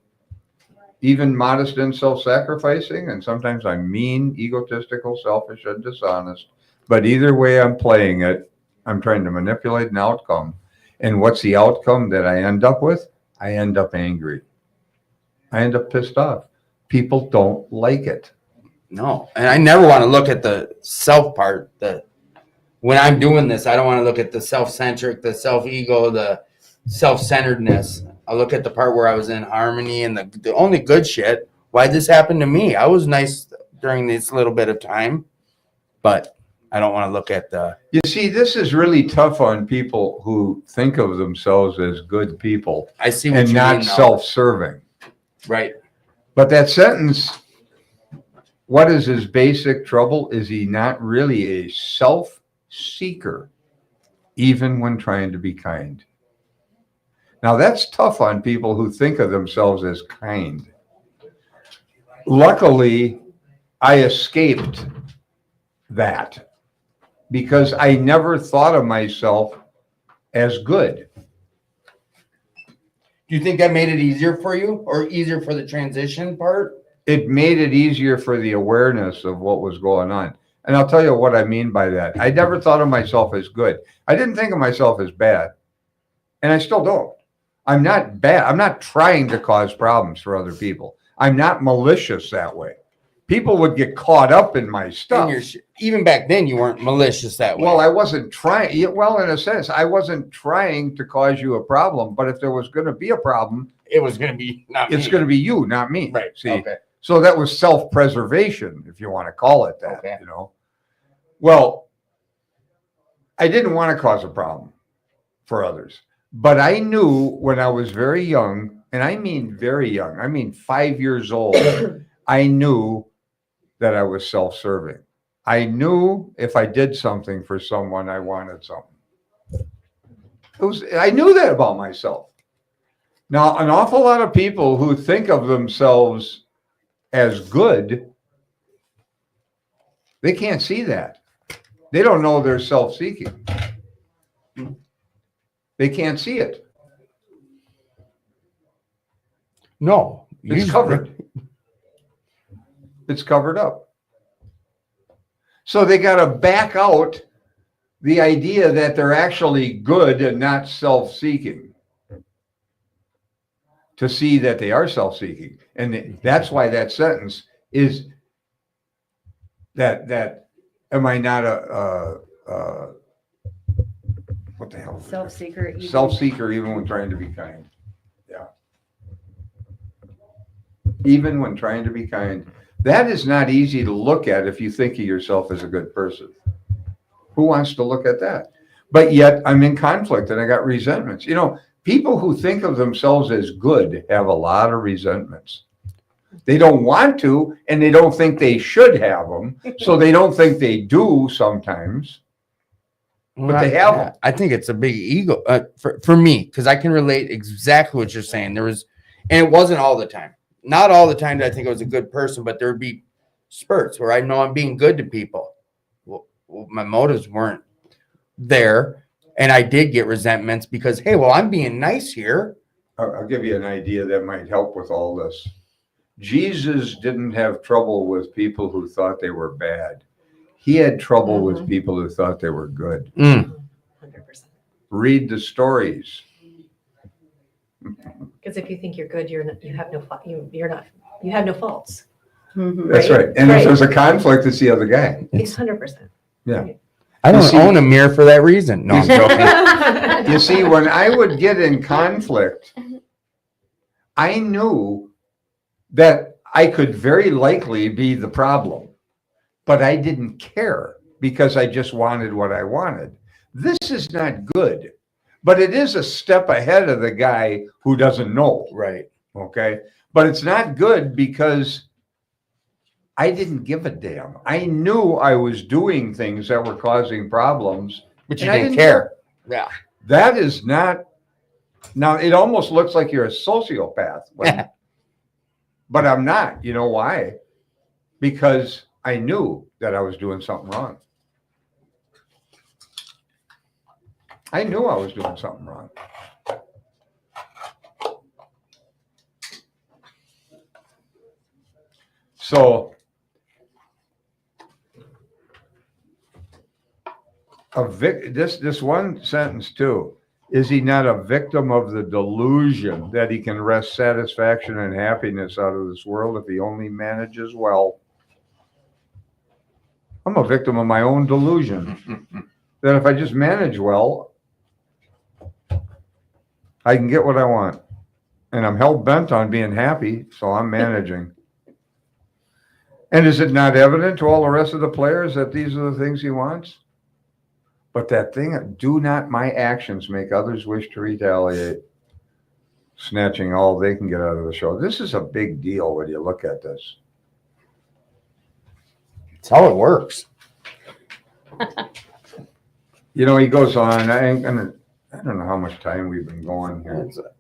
even modest and self-sacrificing, and sometimes I'm mean, egotistical, selfish, and dishonest. But either way I'm playing it, I'm trying to manipulate an outcome. And what's the outcome that I end up with? I end up angry. I end up pissed off. People don't like it. No, and I never want to look at the self part. When I'm doing this, I don't want to look at the self-centric, the self-ego, the self-centeredness. I look at the part where I was in harmony and the only good shit. Why this happened to me? I was nice during this little bit of time, but I don't want to look at the. You see, this is really tough on people who think of themselves as good people I see what and you not mean, though. self-serving. Right. But that sentence, what is his basic trouble? Is he not really a self-seeker, even when trying to be kind? Now, that's tough on people who think of themselves as kind. Luckily, I escaped that because I never thought of myself as good. Do you think that made it easier for you or easier for the transition part? It made it easier for the awareness of what was going on. And I'll tell you what I mean by that. I never thought of myself as good. I didn't think of myself as bad. And I still don't. I'm not bad. I'm not trying to cause problems for other people. I'm not malicious that way. People would get caught up in my stuff. Even back then, you weren't malicious that way. Well, I wasn't trying. Well, in a sense, I wasn't trying to cause you a problem. But if there was going to be a problem, it was going to be not it's me. going to be you, not me. Right. See, Okay. so that was self-preservation, if you want to call it that. Okay. You know. Well, I didn't want to cause a problem for others, but I knew when I was very young, and I mean very young, I mean 5 years old, I knew that I was self-serving. I knew if I did something for someone, I wanted something. I knew that about myself. Now, an awful lot of people who think of themselves as good, they can't see that. They don't know they're self-seeking. They can't see it. No. It's covered. It's covered up. So they got to back out the idea that they're actually good and not self-seeking to see that they are self-seeking. And that's why that sentence is that Am I not what the hell? Self-seeker. even- Self-seeker even when trying to be kind. Yeah. Even when trying to be kind. That is not easy to look at if you think of yourself as a good person. Who wants to look at that? But yet I'm in conflict and I got resentments. You know, people who think of themselves as good have a lot of resentments. They don't want to, and they don't think they should have them. So they don't think they do sometimes. But they have them. I think it's a big ego for me, because I can relate exactly what you're saying. There was, and it wasn't all the time. Not all the time that I think I was a good person, but there would be spurts where I know I'm being good to people. Well, my motives weren't there, and I did get resentments because, hey, well, I'm being nice here. I'll give you an idea that might help with all this. Jesus didn't have trouble with people who thought they were bad. He had trouble with people who thought they were good. 100%. Read the stories. Because if you think you're good, you're not, you have no, you're not, you have no faults. Mhm. That's Right? right. And Right. if there's a conflict, it's the other guy. It's 100%. I don't You see- own a mirror for that reason. No, I'm joking. You see, when I would get in conflict, I knew that I could very likely be the problem, but I didn't care because I just wanted what I wanted. This is not good, but it is a step ahead of the guy who doesn't know. Right. Okay. But it's not good because I didn't give a damn. I knew I was doing things that were causing problems. But you And I didn't didn't care. Yeah. That is not, now it almost looks like you're a sociopath, but I'm not. You know why? Because I knew that I was doing something wrong. I knew I was doing something wrong. So this one sentence too, is he not a victim of the delusion that he can wrest satisfaction and happiness out of this world if he only manages well? I'm a victim of my own delusion that if I just manage well, I can get what I want. And I'm hell bent on being happy, so I'm managing. And is it not evident to all the rest of the players that these are the things he wants? But that thing, do not my actions make others wish to retaliate, snatching all they can get out of the show. This is a big deal when you look at this. It's how it works. You know, he goes on, I don't know how much time we've been going here. It's a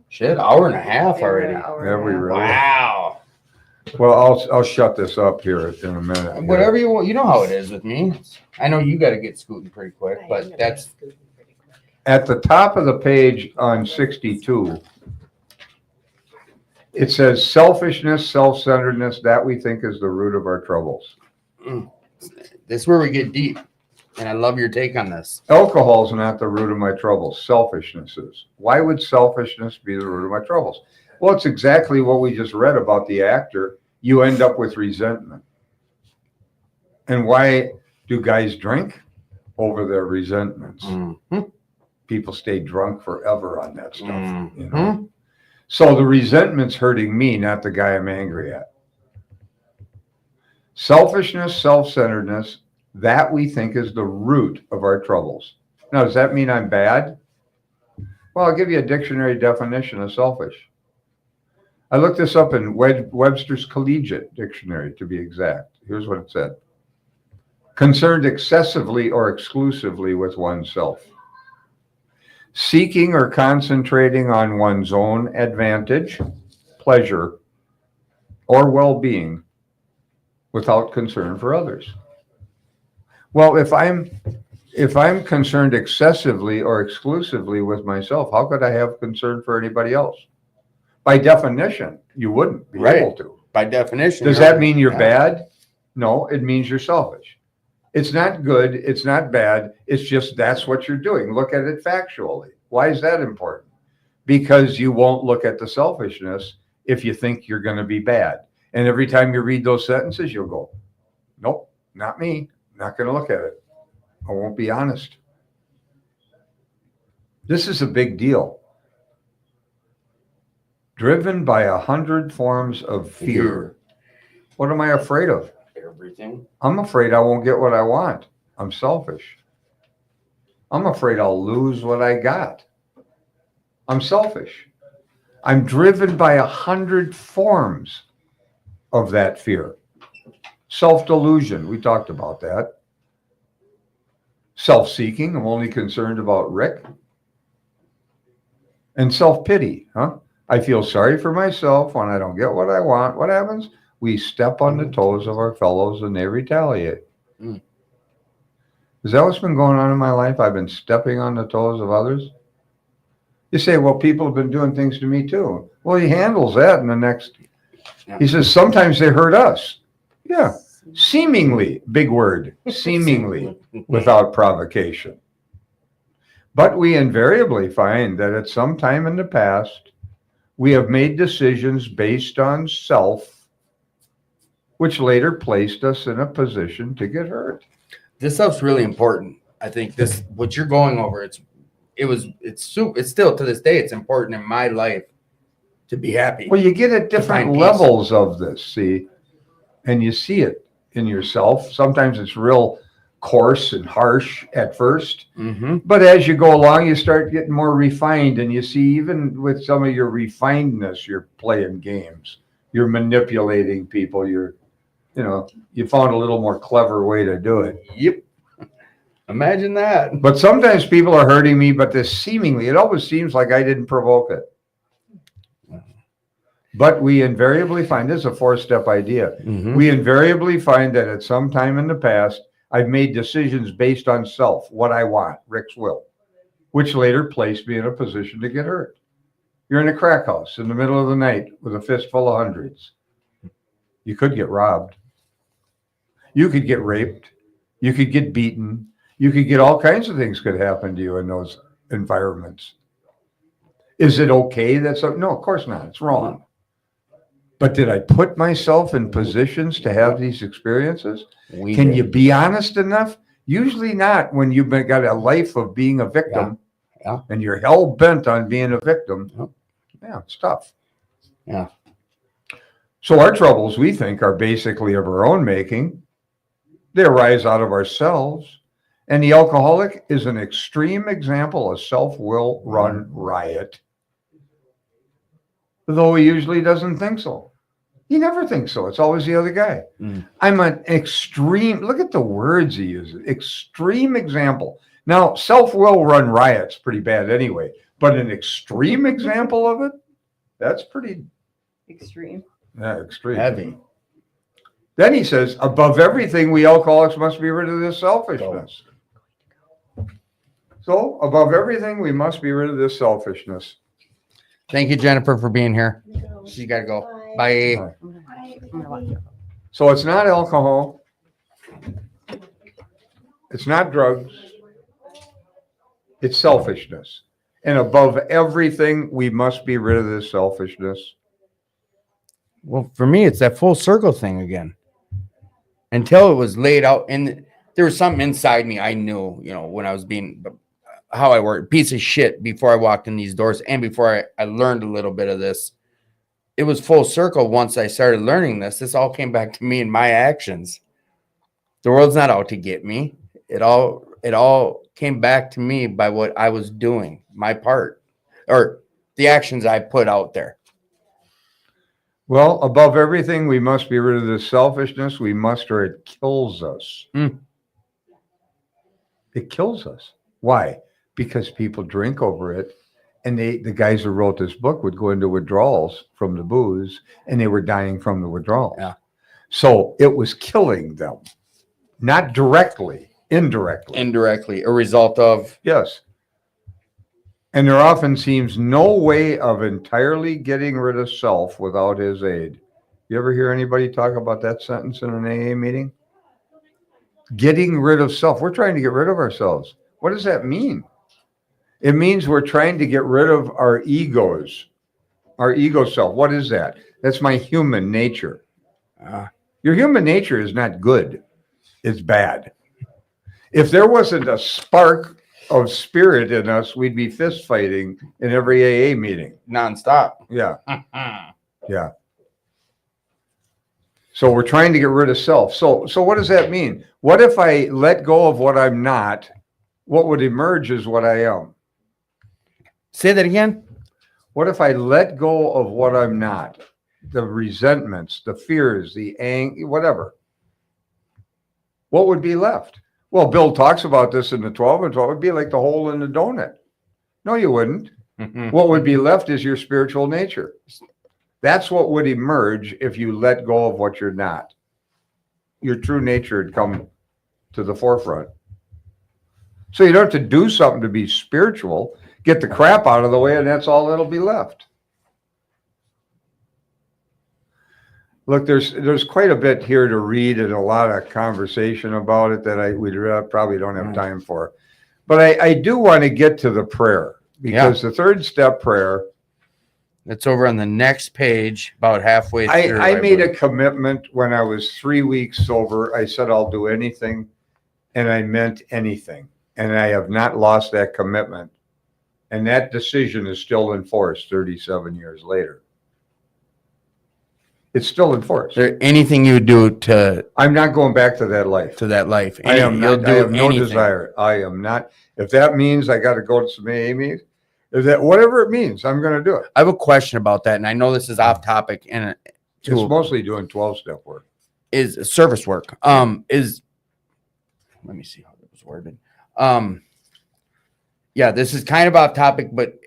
shit, hour and a half already. Have we really? Wow. Well, I'll shut this up here in a minute. Whatever you want. You know how it is with me. I know you got to get scooting pretty quick, but that's At the top of the page on 62, it says selfishness, self-centeredness, that we think is the root of our troubles. this is where we get deep. And I love your take on this. Alcohol's not the root of my troubles. Selfishness is. Why would selfishness be the root of my troubles? Well, it's exactly what we just read about the actor. You end up with resentment. And why do guys drink? Over their resentments. People stay drunk forever on that stuff. You know? So the resentment's hurting me, not the guy I'm angry at. Selfishness, self-centeredness, that we think is the root of our troubles. Now, does that mean I'm bad? Well, I'll give you a dictionary definition of selfish. I looked this up in Webster's Collegiate Dictionary, to be exact. Here's what it said. Concerned excessively or exclusively with oneself. Seeking or concentrating on one's own advantage, pleasure, or well-being without concern for others. Well, if I'm concerned excessively or exclusively with myself, how could I have concern for anybody else? By definition, you wouldn't be Right. able to. By definition. Does you're- that mean you're Yeah. bad? No, it means you're selfish. It's not good. It's not bad. It's just that's what you're doing. Look at it factually. Why is that important? Because you won't look at the selfishness if you think you're going to be bad. And every time you read those sentences, you'll go, nope, not me. Not going to look at it. I won't be honest. This is a big deal. Driven by 100 forms of fear. What am I afraid of? Everything. I'm afraid I won't get what I want. I'm selfish. I'm afraid I'll lose what I got. I'm selfish. I'm driven by 100 forms of that fear. Self-delusion, we talked about that. Self-seeking, I'm only concerned about Rick. And self-pity, I feel sorry for myself when I don't get what I want. What happens? We step on the toes of our fellows and they retaliate. Mm. Is that what's been going on in my life? I've been stepping on the toes of others. You say, well, people have been doing things to me too. Well, he handles that in the next. Yeah. He says, sometimes they hurt us. Yeah. Seemingly, big word, seemingly without provocation. But we invariably find that at some time in the past, we have made decisions based on self, which later placed us in a position to get hurt. This stuff's really important. I think this, what you're going over, it's still to this day, it's important in my life to be happy. Well, you get at different find peace. levels of this, see, and you see it in yourself. Sometimes it's real coarse and harsh at first, Mm-hmm. but as you go along, you start getting more refined, and you see even with some of your refinedness, you're playing games, you're manipulating people, you found a little more clever way to do it. Yep. Imagine that. But sometimes people are hurting me, but this seemingly, it always seems like I didn't provoke it. But we invariably find, this is a 4-step idea. Mm-hmm. We invariably find that at some time in the past, I've made decisions based on self, what I want, Rick's will, which later placed me in a position to get hurt. You're in a crack house in the middle of the night with a fistful of hundreds. You could get robbed. You could get raped. You could get beaten. You could get all kinds of things could happen to you in those environments. Is it okay that no, of course not. It's wrong. But did I put myself in positions to have these experiences? Can you be honest enough? Usually not when you've got a life of being a victim. Yeah. And you're hell bent on being a victim. Yep. Yeah, it's tough. Yeah. So our troubles, we think, are basically of our own making. They arise out of ourselves. And the alcoholic is an extreme example of self-will run riot. Though he usually doesn't think so. He never thinks so. It's always the other guy. Mm. I'm an extreme, look at the words he uses, extreme example. Now, self-will run riot's pretty bad anyway, but an extreme example of it, that's pretty Extreme. extreme. Heavy. Then he says, above everything, we alcoholics must be rid of this selfishness. So, above everything, we must be rid of this selfishness. Thank you, Jennifer, for being here. She's got to go. Bye. Bye. I'm gonna walk you. So it's not alcohol. It's not drugs. It's selfishness. And above everything, we must be rid of this selfishness. Well, for me, it's that full circle thing again. Until it was laid out, and there was something inside me I knew, when I was being how I worked, piece of shit before I walked in these doors, and before I learned a little bit of this. It was full circle once I started learning this. This all came back to me in my actions. The world's not out to get me. It all came back to me by what I was doing, my part, or the actions I put out there. Well, above everything, we must be rid of this selfishness. We must, or it kills us. Mm. It kills us. Why? Because people drink over it. And the guys who wrote this book would go into withdrawals from the booze, and they were dying from the withdrawal. Yeah. So it was killing them, not directly, indirectly. Indirectly, a result of Yes. And there often seems no way of entirely getting rid of self without his aid. You ever hear anybody talk about that sentence in an AA meeting? Getting rid of self. We're trying to get rid of ourselves. What does that mean? It means we're trying to get rid of our egos, our ego self. What is that? That's my human nature. Your human nature is not good. It's bad. If there wasn't a spark of spirit in us, we'd be fist fighting in every AA meeting. Nonstop. Yeah, yeah. So we're trying to get rid of self. So what does that mean? What if I let go of what I'm not? What would emerge is what I am. Say that again. What if I let go of what I'm not? The resentments, the fears, the whatever. What would be left? Well, Bill talks about this in the 12 and 12. It would be like the hole in the donut. No, you wouldn't. What would be left is your spiritual nature. That's what would emerge if you let go of what you're not. Your true nature would come to the forefront. So you don't have to do something to be spiritual. Get the crap out of the way, and that's all that'll be left. Look, there's quite a bit here to read and a lot of conversation about it that we probably don't have time for. But I do want to get to the prayer, because the third step prayer, It's over on the next page, about halfway through. I made a commitment when I was 3 weeks sober. I said I'll do anything, and I meant anything. And I have not lost that commitment. And that decision is still in force 37 years later. It's still in force. Is there anything you would do to I'm not going back to that life. that life? I am You'll not, I have no anything. desire. I am not. If that means I got to go to some AA meetings, if that whatever it means, I'm going to do it. I have a question about that, and I know this is off topic, and It's mostly doing 12-step work. is service work. Is let me see how it was worded. Yeah, this is kind of off topic, but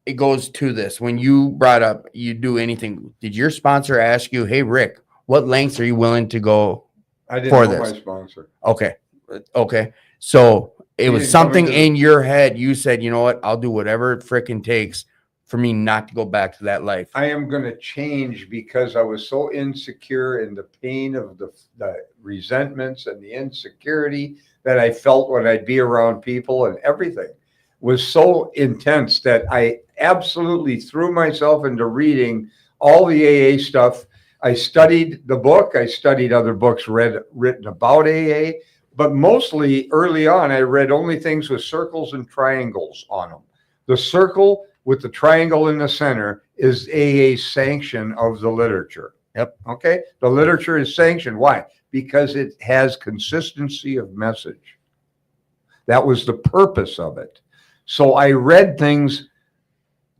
it goes to this. When you brought up you do anything, did your sponsor ask you, "Hey, Rick, what lengths are you willing to go?" I didn't For know this. my sponsor. Okay, so it He was didn't come something into the- in your head. You said, "You know what? I'll do whatever it frickin' takes for me not to go back to that life." I am going to change because I was so insecure in the pain of the resentments and the insecurity that I felt when I'd be around people, and everything was so intense that I absolutely threw myself into reading all the AA stuff. I studied the book. I studied other books written about AA, but mostly early on, I read only things with circles and triangles on them. The circle with the triangle in the center is AA's sanction of the literature. Yep. Okay. The literature is sanctioned. Why? Because it has consistency of message. That was the purpose of it. So I read things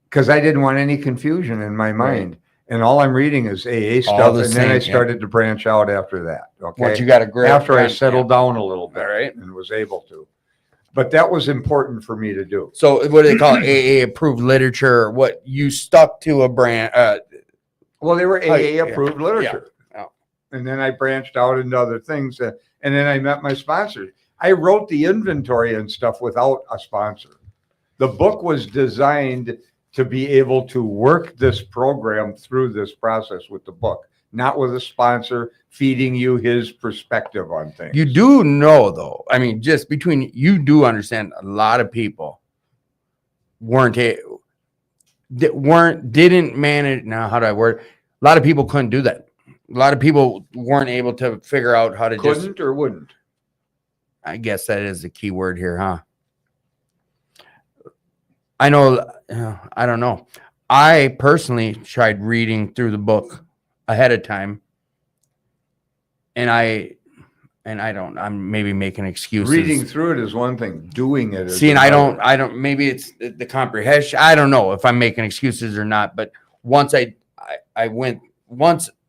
because I didn't want any confusion in my mind. And all I'm reading is AA stuff. the And then I same, started to branch out after that. Okay. Once you got a grip After I on- settled down a little bit All right. and was able to. But that was important for me to do. So what do they call it? AA approved literature? What you stuck to a brand? Well, they were AA yeah. approved literature. Yeah. And then I branched out into other things. And then I met my sponsors. I wrote the inventory and stuff without a sponsor. The book was designed to be able to work this program through this process with the book, not with a sponsor feeding you his perspective on things. You do know, though. I mean, just between you do understand a lot of people didn't manage. Now, how do I word? A lot of people couldn't do that. A lot of people weren't able to figure out how to Couldn't or wouldn't? I guess that is the key word here, huh? I know. I don't know. I personally tried reading through the book ahead of time, and I'm maybe making excuses. Reading through it is one thing. Doing it is See, and I another. don't, maybe it's the comprehension. I don't know if I'm making excuses or not, but once I went,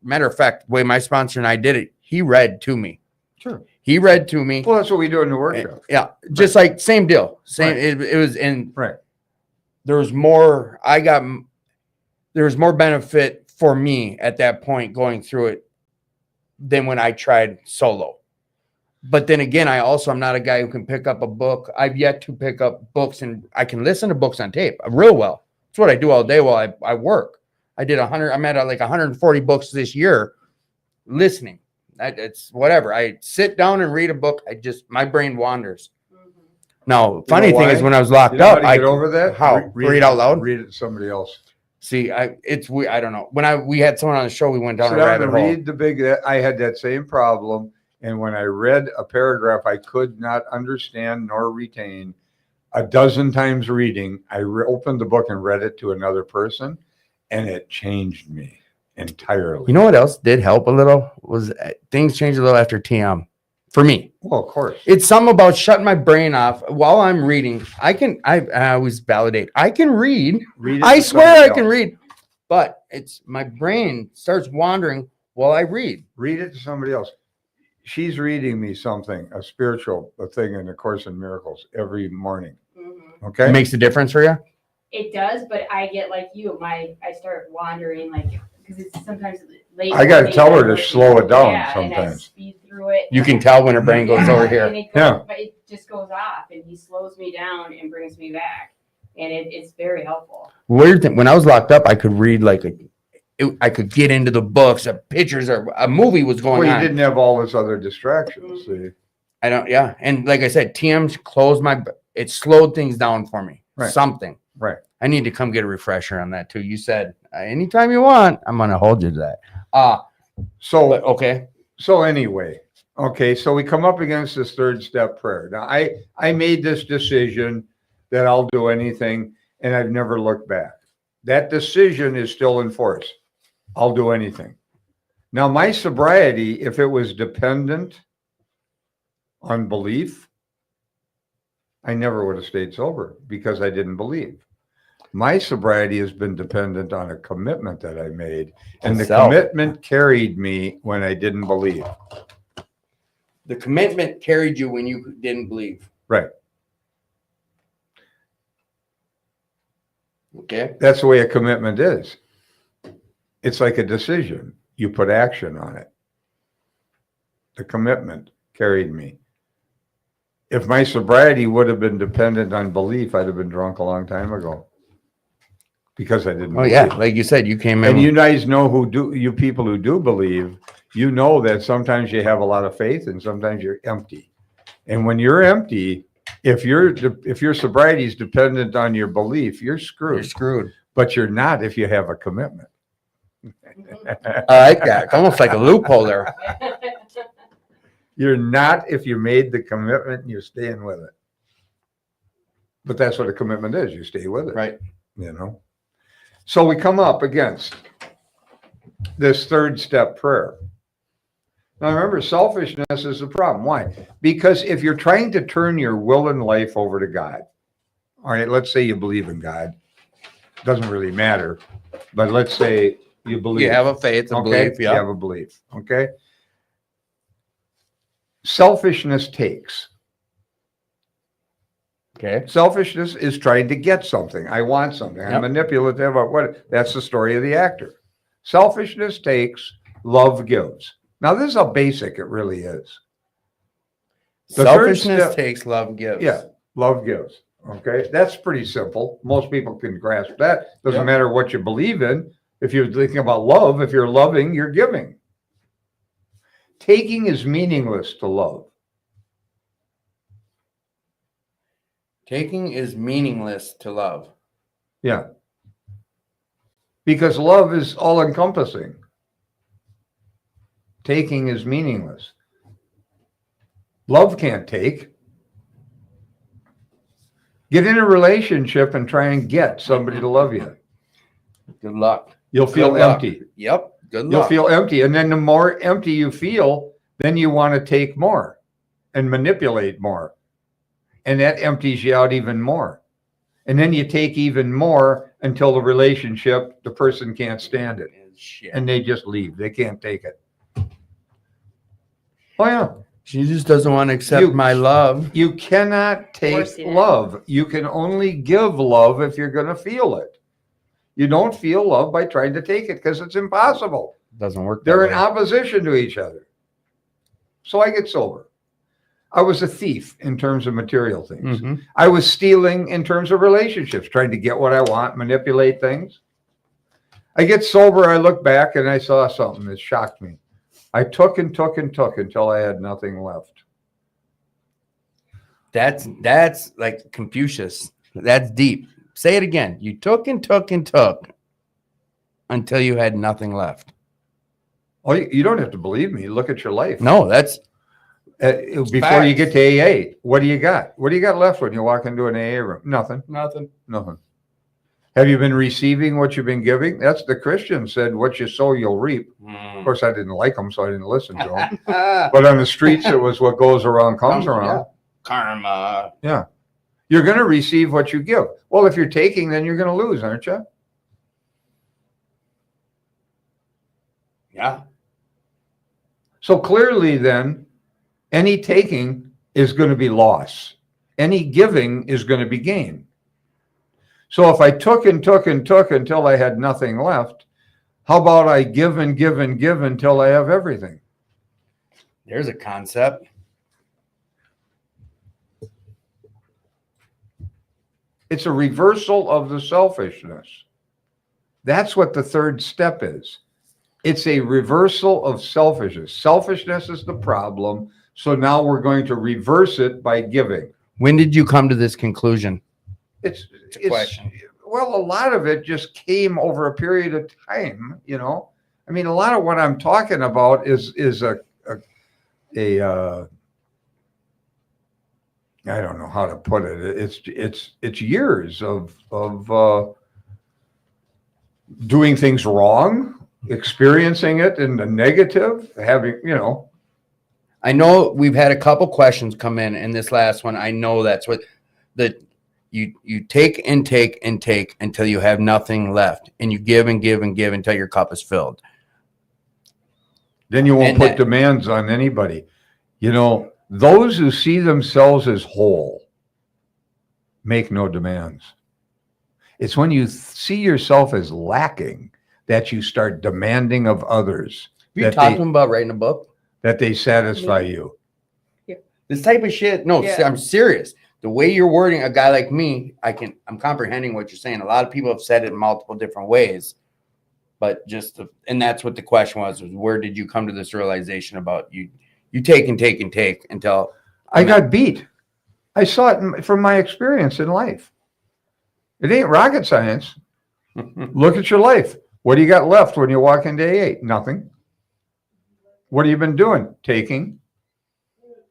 matter of fact, the way my sponsor and I did it, he read to me. Sure. He read to me. Well, that's what we do in the workshop. Yeah. Just like same deal. Same. Right. It was in, Right. there was more benefit for me at that point going through it than when I tried solo. But then again, I'm not a guy who can pick up a book. I've yet to pick up books, and I can listen to books on tape real well. That's what I do all day while I work. I'm at like 140 books this year listening. It's whatever. I sit down and read a book. My brain wanders. Now, funny thing is, why? when I was locked You know how up, to get over that? How? Read out loud? Read it to somebody else. See, it's weird. I don't know. When we had someone on the show, we went down Sit a down rabbit and hole. read I had that same problem, And when I read a paragraph I could not understand nor retain, a dozen times reading, I opened the book and read it to another person, and it changed me entirely. You know what else did help a little was things changed a little after TM for me. Well, of course. It's something about shutting my brain off while I'm reading. I always validate. I can read. Read it I to swear I somebody can else. read, but it's my brain starts wandering while I read. Read it to somebody else. She's reading me something, a spiritual thing in the Course in Miracles every morning. Mhm. Okay. It makes a difference for you. It does, but I get like you, I start wandering like, because it's sometimes late. I gotta morning, tell her I'm to looking- slow it down yeah, and I sometimes. speed through it. You can tell when her brain goes Yeah, over here. and it goes, Yeah. But it just goes off, and he slows me down and brings me back, and it's very helpful. Weird thing. When I was locked up, I could read I could get into the books, pictures, or a movie was going Well, you on. didn't have all this other distractions. See, I don't. Yeah, and like I said, TM's closed it slowed things down for me. Right. Something. right. I need to come get a refresher on that too. You said anytime you want, I'm gonna hold you to that. So, But okay. so anyway, okay. So we come up against this third step prayer. Now, I made this decision that I'll do anything, and I've never looked back. That decision is still in force. I'll do anything. Now, my sobriety, if it was dependent on belief, I never would have stayed sober because I didn't believe. My sobriety has been dependent on a commitment that I made, and the Self. commitment carried me when I didn't believe. The commitment carried you when you didn't believe. Right. Okay. That's the way a commitment is. It's like a decision. You put action on it. The commitment carried me. If my sobriety would have been dependent on belief, I'd have been drunk a long time ago. Because I didn't Oh yeah, believe. like you said, you came in. And you guys know you people who do believe, you know that sometimes you have a lot of faith and sometimes you're empty. And when you're empty, if your sobriety is dependent on your belief, you're you're screwed. screwed. But you're not if you have a commitment. I like that. It's almost like a loophole there. You're not if you made the commitment and you're staying with it. But that's what a commitment is. You stay with it. Right. You know? So we come up against this third step prayer. Now remember, selfishness is the problem. Why? Because if you're trying to turn your will and life over to God, all right, let's say you believe in God. Doesn't really matter. But let's say you believe. You have a faith, a Okay, belief. you Yeah. have a belief. Okay. Selfishness takes. Okay. Selfishness is trying to get something. I want something. I'm Yep. manipulative. That's the story of the actor. Selfishness takes, love gives. Now, this is how basic it really is. The third Selfishness step- takes, love gives. Yeah, love gives. Okay, that's pretty simple. Most people can grasp that. Doesn't Yep. matter what you believe in. If you're thinking about love, if you're loving, you're giving. Taking is meaningless to love. Taking is meaningless to love. Yeah. Because love is all encompassing. Taking is meaningless. Love can't take. Get in a relationship and try and get somebody to love you. Good luck. You'll feel Good luck. empty. Yep. Good You'll luck. feel empty. And then the more empty you feel, then you want to take more and manipulate more. And that empties you out even more. And then you take even more until the relationship, the person can't stand it. Shit. And they just leave. They can't take it. Oh, yeah. She just doesn't want to accept You- my love. You cannot take Forcing it. love. You can only give love if you're going to feel it. You don't feel love by trying to take it because it's impossible. Doesn't work. They're that in way. opposition to each other. So I get sober. I was a thief in terms of material things. Mhm. I was stealing in terms of relationships, trying to get what I want, manipulate things. I get sober, I look back and I saw something that shocked me. I took and took and took until I had nothing left. That's like Confucius. That's deep. Say it again. You took and took and took until you had nothing left. Oh, you don't have to believe me. Look at your life. No, that's Before you get to AA, what do you got? What do you got left when you walk into an AA room? Nothing, Nothing. nothing. Have you been receiving what you've been giving? That's the Christian said, what you sow, you'll reap. Of course, I didn't like them, so I didn't listen to them. But on the streets, it was what goes around comes around. Yeah. Karma. Yeah. You're going to receive what you give. Well, if you're taking, then you're going to lose, aren't you? Yeah. So clearly then, any taking is going to be loss. Any giving is going to be gain. So if I took and took and took until I had nothing left, how about I give and give and give until I have everything? There's a concept. It's a reversal of the selfishness. That's what the third step is. It's a reversal of selfishness. Selfishness is the problem. So now we're going to reverse it by giving. When did you come to this conclusion? It's a question. Well, a lot of it just came over a period of time, you know. I mean, a lot of what I'm talking about is I don't know how to put it. It's years of doing things wrong, experiencing it in the negative, having, you know. I know we've had a couple questions come in this last one. I know that's what you take and take and take until you have nothing left, and you give and give and give until your cup is filled. Then you won't And put that- demands on anybody. You know, those who see themselves as whole make no demands. It's when you see yourself as lacking that you start demanding of others You that talked to they, him about writing a book. that they satisfy you. This type of shit. No, Yeah. I'm serious. The way you're wording a guy like me, I'm comprehending what you're saying. A lot of people have said it in multiple different ways, but and that's what the question was where did you come to this realization about you take and take and take until I got beat. I saw it from my experience in life. It ain't rocket science. Look at your life. What do you got left when you walk into AA? Nothing. What have you been doing? Taking.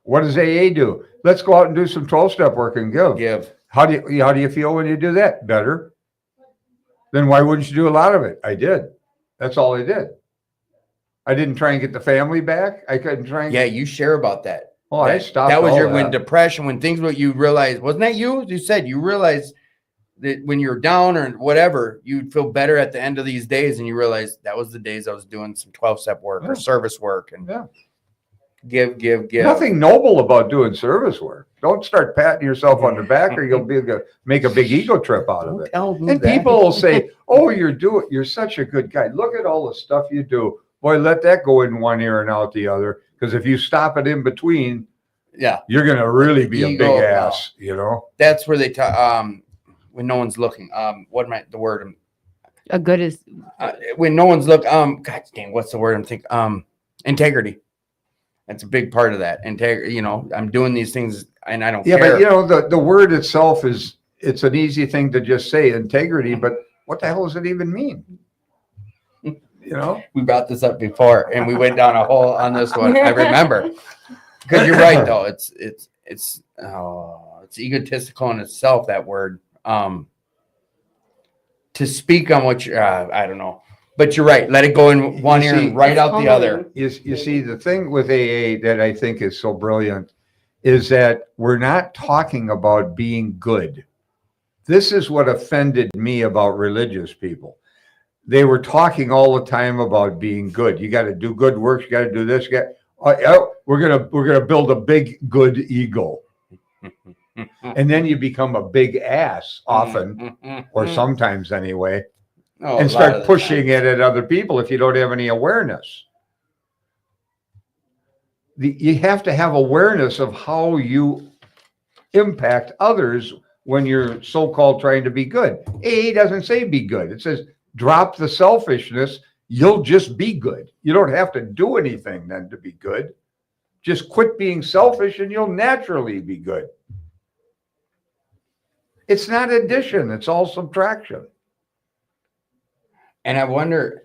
What does AA do? Let's go out and do some 12-step work and give. give. How do you feel when you do that? Better. Then why wouldn't you do a lot of it? I did. That's all I did. I didn't try and get the family back. I couldn't try and Yeah, you share about that. Oh, I stopped. That was all when that. depression, when things what you realized, wasn't that you? You said you realized that when you're down or whatever, you'd feel better at the end of these days, and you realize that was the days I was doing some 12-step work Yeah. or service work and Yeah. give. Nothing noble about doing service work. Don't start patting yourself on the back, or you'll make a big ego trip out of Don't it. tell me And that. people will say, "Oh, you're such a good guy. Look at all the stuff you do." Boy, let that go in one ear and out the other. Because if you stop it in between, Yeah, you're gonna really be a Ego, big ass. You know. that's where they talk. When no one's looking. What am I? The word? A good is When no one's look. God dang, what's the word I'm thinking? Integrity. That's a big part of that. Integrity. You know, I'm doing these things and I don't Yeah, care. but you know the word itself it's an easy thing to just say, integrity. But what the hell does it even mean? You know. We brought this up before and we went down a hole on this one. I remember. Because you're right though. It's egotistical in itself, that word. To speak on what you I don't know. But you're right. Let it go in one You ear see- and right out the other. You see, the thing with AA that I think is so brilliant is that we're not talking about being good. This is what offended me about religious people. They were talking all the time about being good. You got to do good works. You got to do this. We're gonna build a big good ego, and then you become a big ass often, or sometimes anyway, Oh, and a lot of start the pushing time. it at other people if you don't have any awareness. You have to have awareness of how you impact others when you're so-called trying to be good. AA doesn't say be good. It says drop the selfishness. You'll just be good. You don't have to do anything then to be good. Just quit being selfish and you'll naturally be good. It's not addition. It's all subtraction. And I wonder,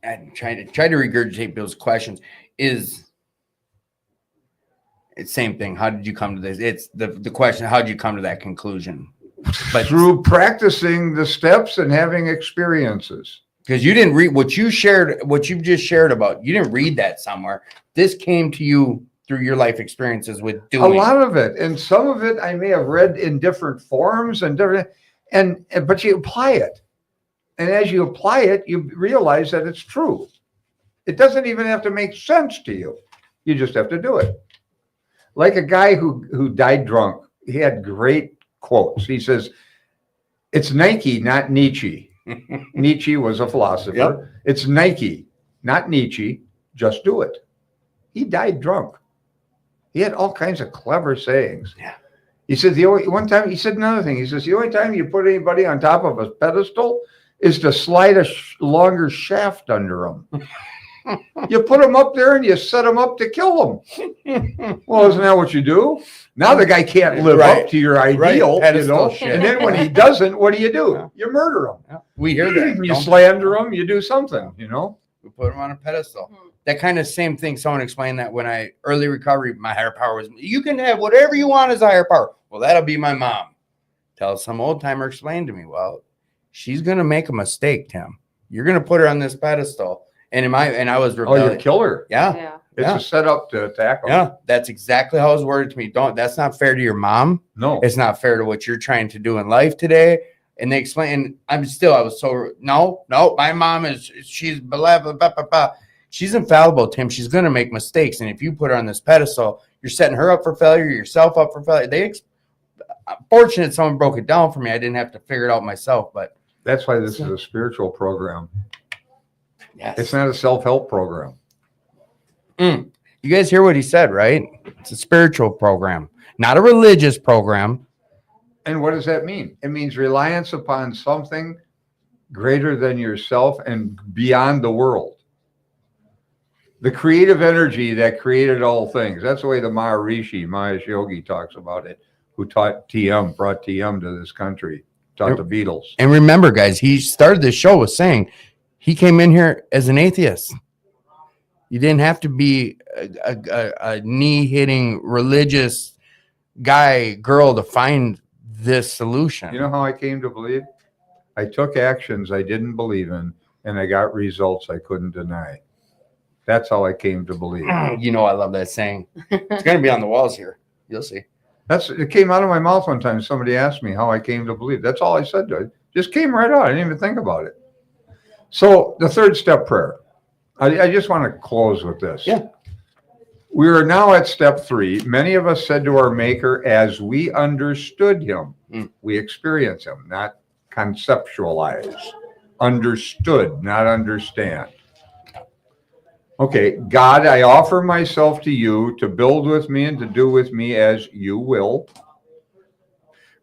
and try to regurgitate Bill's questions, is It's same thing. How did you come to this? It's the question, how did you come to that conclusion? But Through practicing the steps and having experiences. because you didn't read what you shared, what you've just shared about, you didn't read that somewhere. This came to you through your life experiences with A doing. lot of it, and some of it I may have read in different forms and different, but you apply it. And as you apply it, you realize that it's true. It doesn't even have to make sense to you. You just have to do it. Like a guy who died drunk, he had great quotes. He says, "It's Nike, not Nietzsche." Nietzsche was a philosopher. Yep. It's Nike, not Nietzsche. Just do it. He died drunk. He had all kinds of clever sayings. Yeah. He said one time, he said another thing. He says, the only time you put anybody on top of a pedestal is to slide a longer shaft under them. You put them up there and you set them up to kill them. Well, isn't that what you do? Now the guy can't live Right. up to your ideal, you Pedestal know. shit. And then when he doesn't, what do? Yeah. You murder him. Yeah. We hear that. You don't slander him. You do something, you know. we put them on a pedestal. That kind of same thing. Someone explained that when I early recovery, my higher power was, you can have whatever you want as a higher power. Well, that'll be my mom. Till some old timer explained to me, well, she's gonna make a mistake, Tim. You're gonna put her on this pedestal. And I was Oh, you're a rebellious. killer. Yeah, Yeah. It's Yeah. a setup to attack him. yeah. That's exactly how it was worded to me. That's not fair to your mom. No. It's not fair to what you're trying to do in life today. And they explain, and I was so, no, my mom she's blah, blah, blah, blah, blah. She's infallible, Tim. She's going to make mistakes. And if you put her on this pedestal, you're setting her up for failure, yourself up for failure. I'm fortunate someone broke it down for me. I didn't have to figure it out myself, but That's why this is a spiritual program. yes. It's not a self-help program. You guys hear what he said, right? It's a spiritual program, not a religious program. And what does that mean? It means reliance upon something greater than yourself and beyond the world. The creative energy that created all things. That's the way the Maharishi, Mahesh Yogi talks about it, who brought TM to this country, taught the Beatles. And remember, guys, he started this show with saying he came in here as an atheist. You didn't have to be a knee-hitting religious girl to find this solution. You know how I came to believe? I took actions I didn't believe in, and I got results I couldn't deny. That's how I came to believe. You know I love that saying. It's going to be on the walls here. You'll see. It came out of my mouth one time. Somebody asked me how I came to believe. That's all I said to it. Just came right out. I didn't even think about it. So the third step prayer. I just want to close with this. Yeah. We are now at step 3. Many of us said to our Maker, as we understood him, we experience him, not conceptualize. Understood, not understand. Okay, God, I offer myself to you to build with me and to do with me as you will.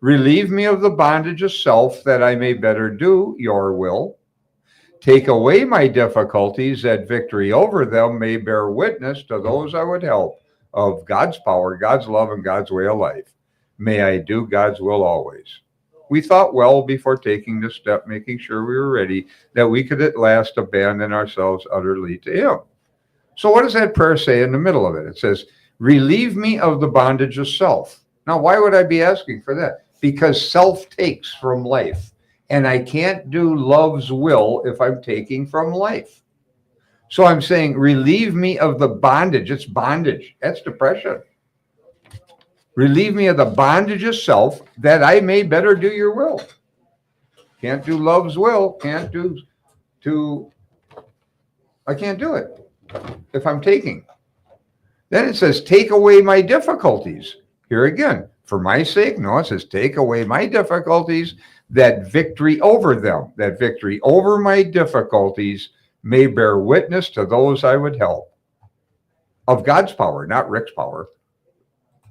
Relieve me of the bondage of self that I may better do your will. Take away my difficulties that victory over them may bear witness to those I would help of God's power, God's love, and God's way of life. May I do God's will always. We thought well before taking this step, making sure we were ready, that we could at last abandon ourselves utterly to him. So what does that prayer say in the middle of it? It says, relieve me of the bondage of self. Now, why would I be asking for that? Because self takes from life. And I can't do love's will if I'm taking from life. So I'm saying, relieve me of the bondage. It's bondage. That's depression. Relieve me of the bondage of self that I may better do your will. Can't do love's will. I can't do it if I'm taking. Then it says, take away my difficulties. Here again, for my sake. No, it says, take away my difficulties, that victory over them, that victory over my difficulties may bear witness to those I would help. Of God's power, not Rick's power.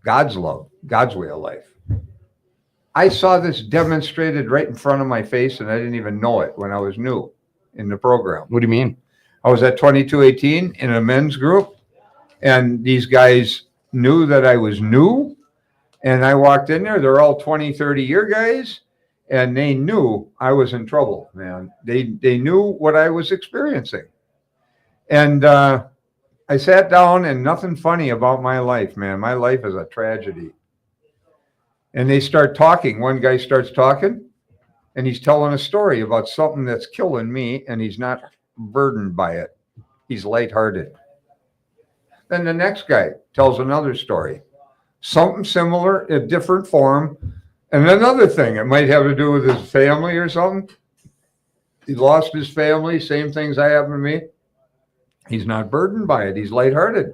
God's love, God's way of life. I saw this demonstrated right in front of my face, and I didn't even know it when I was new in the program. What do you mean? I was at 2218 in a men's group, and these guys knew that I was new, and I walked in there. They're all 20, 30-year guys, and they knew I was in trouble, man. They knew what I was experiencing. And I sat down and nothing funny about my life, man. My life is a tragedy. And they start talking. One guy starts talking and he's telling a story about something that's killing me and he's not burdened by it. He's lighthearted. Then the next guy tells another story. Something similar, a different form. And another thing, it might have to do with his family or something. He lost his family, same things that happened to me. He's not burdened by it. He's lighthearted.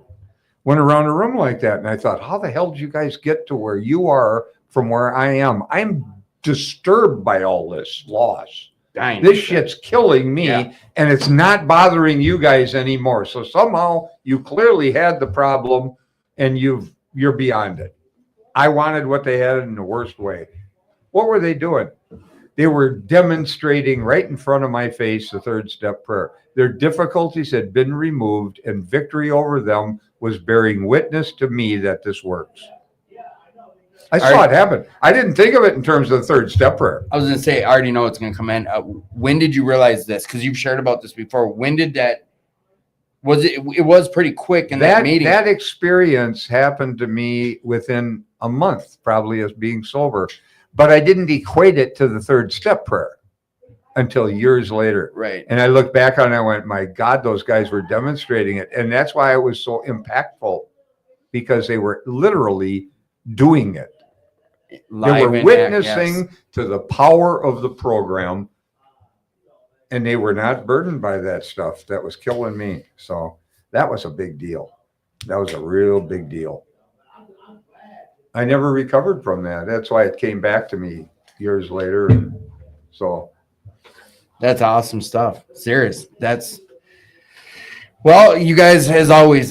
Went around a room like that, and I thought, how the hell did you guys get to where you are from where I am? I'm disturbed by all this loss. Dang. This shit's killing me, Yeah. and it's not bothering you guys anymore. So somehow you clearly had the problem, and you're beyond it. I wanted what they had in the worst way. What were they doing? They were demonstrating right in front of my face the third step prayer. Their difficulties had been removed, and victory over them was bearing witness to me that this works. I saw it happen. I didn't think of it in terms of the third step prayer. I was going to say, I already know it's going to come in. When did you realize this? Because you've shared about this before. When did that? Was it? It was pretty quick in that meeting. That experience happened to me within a month, probably, as being sober. But I didn't equate it to the third step prayer until years later. Right. And I look back on it and I went, my God, those guys were demonstrating it. And that's why it was so impactful, because they were literally doing it. They Live were and witnessing yes. to the power of the program, and they were not burdened by that stuff that was killing me. So that was a big deal. That was a real big deal. I never recovered from that. That's why it came back to me years later. So That's awesome stuff. Serious. That's well, you guys, as always,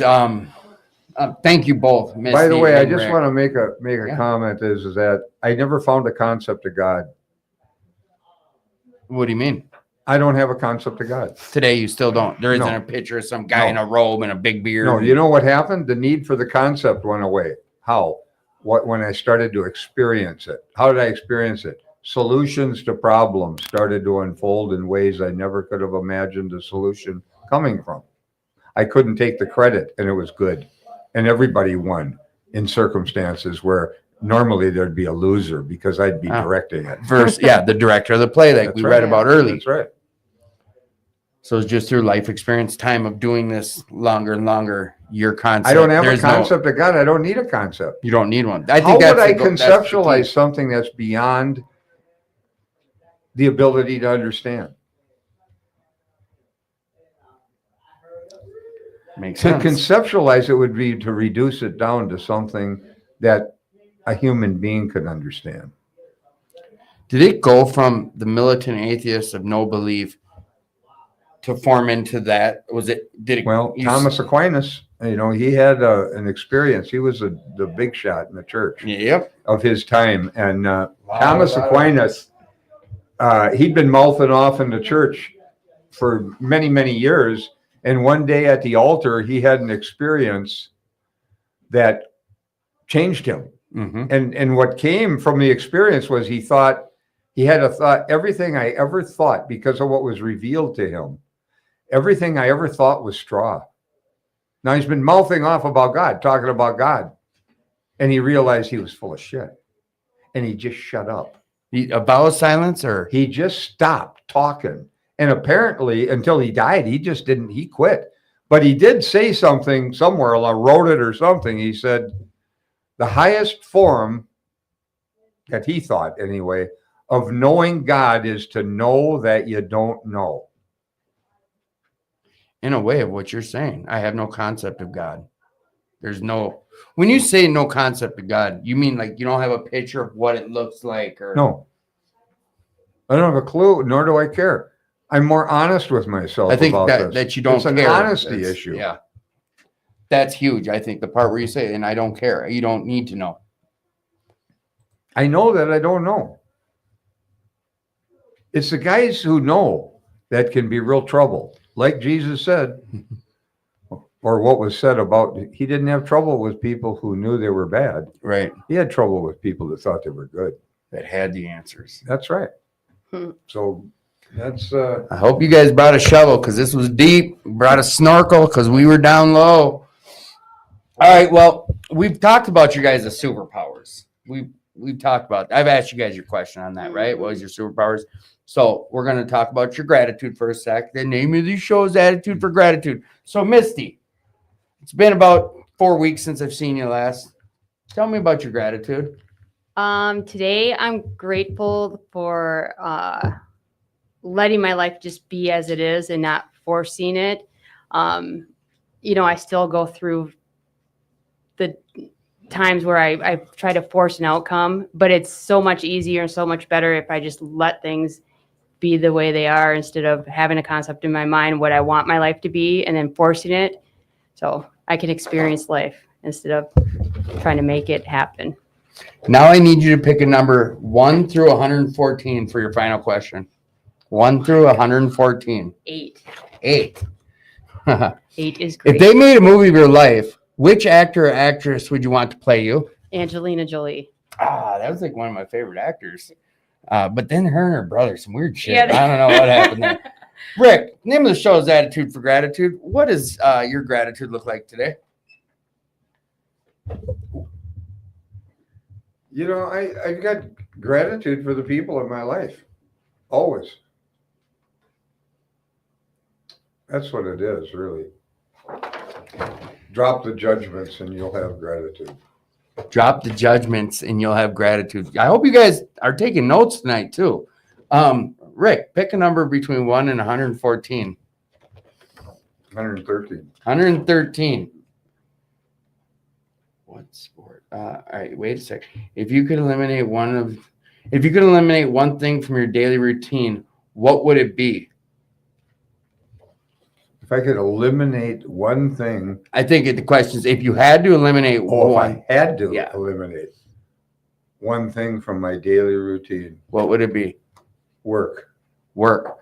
thank you both. by the Misty way, I and just Rick. want to make a Yeah. comment is that I never found a concept of God. What do you mean? I don't have a concept of God. Today you still don't. There isn't No. a picture of some guy No. in a robe and a big beard. No, you know what happened? The need for the concept went away. How? When I started to experience it. How did I experience it? Solutions to problems started to unfold in ways I never could have imagined a solution coming from. I couldn't take the credit, and it was good. And everybody won in circumstances where normally there'd be a loser because I'd be Ah. directing it. Verse, yeah, the director of the play that That's we right. read about early. That's right. So it's just through life experience, time of doing this longer and longer. Your concept. I don't have there's a concept of God. I don't need a concept. You don't need one. I How think would that's I the that's the conceptualize key. something that's beyond the ability to understand? Makes To sense. conceptualize it would be to reduce it down to something that a human being could understand. Did it go from the militant atheist of no belief to form into that? Was it? Did it? Well, you- Thomas Aquinas, he had an experience. He was the big shot in the church Yep. of his time. And Thomas Aquinas, he'd been mouthing off in the church for many, many years. And one day at the altar, he had an experience that changed him. Mm-hmm. And what came from the experience was he had a thought, everything I ever thought, because of what was revealed to him, everything I ever thought was straw. Now he's been mouthing off about God, talking about God. And he realized he was full of shit. And he just shut up. A vow of silence, or He just stopped talking. And apparently, until he died, he quit. But he did say something somewhere, I wrote it or something. He said, the highest form that he thought anyway of knowing God is to know that you don't know. in a way of what you're saying, I have no concept of God. There's no. When you say no concept of God, you mean like you don't have a picture of what it looks like, or No. I don't have a clue, nor do I care. I'm more honest with myself I think about that this. that you don't It's an care. honesty It's- issue. Yeah, that's huge. I think the part where you say, "And I don't care," you don't need to know. I know that I don't know. It's the guys who know that can be real trouble. Like Jesus said, or what was said about, he didn't have trouble with people who knew they were bad. Right. He had trouble with people that thought they were good. That had the answers. That's right. Hmm. So That's, I hope you guys brought a shovel because this was deep. Brought a snorkel because we were down low. All right. Well, we've talked about your guys' superpowers. We've talked about. I've asked you guys your question on that, right? What was your superpowers? So we're gonna talk about your gratitude for a sec. The name of the show is Attitude for Gratitude. So Misty, it's been about 4 weeks since I've seen you last. Tell me about your gratitude. Today I'm grateful for letting my life just be as it is and not forcing it. I still go through the times where I try to force an outcome, but it's so much easier and so much better if I just let things be the way they are instead of having a concept in my mind what I want my life to be and then forcing it. So I can experience life instead of trying to make it happen. Now I need you to pick a number 1 through 114 for your final question. 1 through 114. 8. 8. 8 is great. If they made a movie of your life, which actor or actress would you want to play you? Angelina Jolie. That was like one of my favorite actors. But then her and her brother, some weird shit. Yeah, they- I don't know what happened there. Rick, name of the show is Attitude for Gratitude. What does your gratitude look like today? I've got gratitude for the people in my life. Always. That's what it is, really. Drop the judgments and you'll have gratitude. Drop the judgments and you'll have gratitude. I hope you guys are taking notes tonight too. Rick, pick a number between 1 and 114. 113. 113. What sport? All right, wait a sec. If you could eliminate one thing from your daily routine, what would it be? If I could eliminate one thing, I think the question is if you had to eliminate if one, I had to Yeah. eliminate one thing from my daily routine, what would it be? work. Work.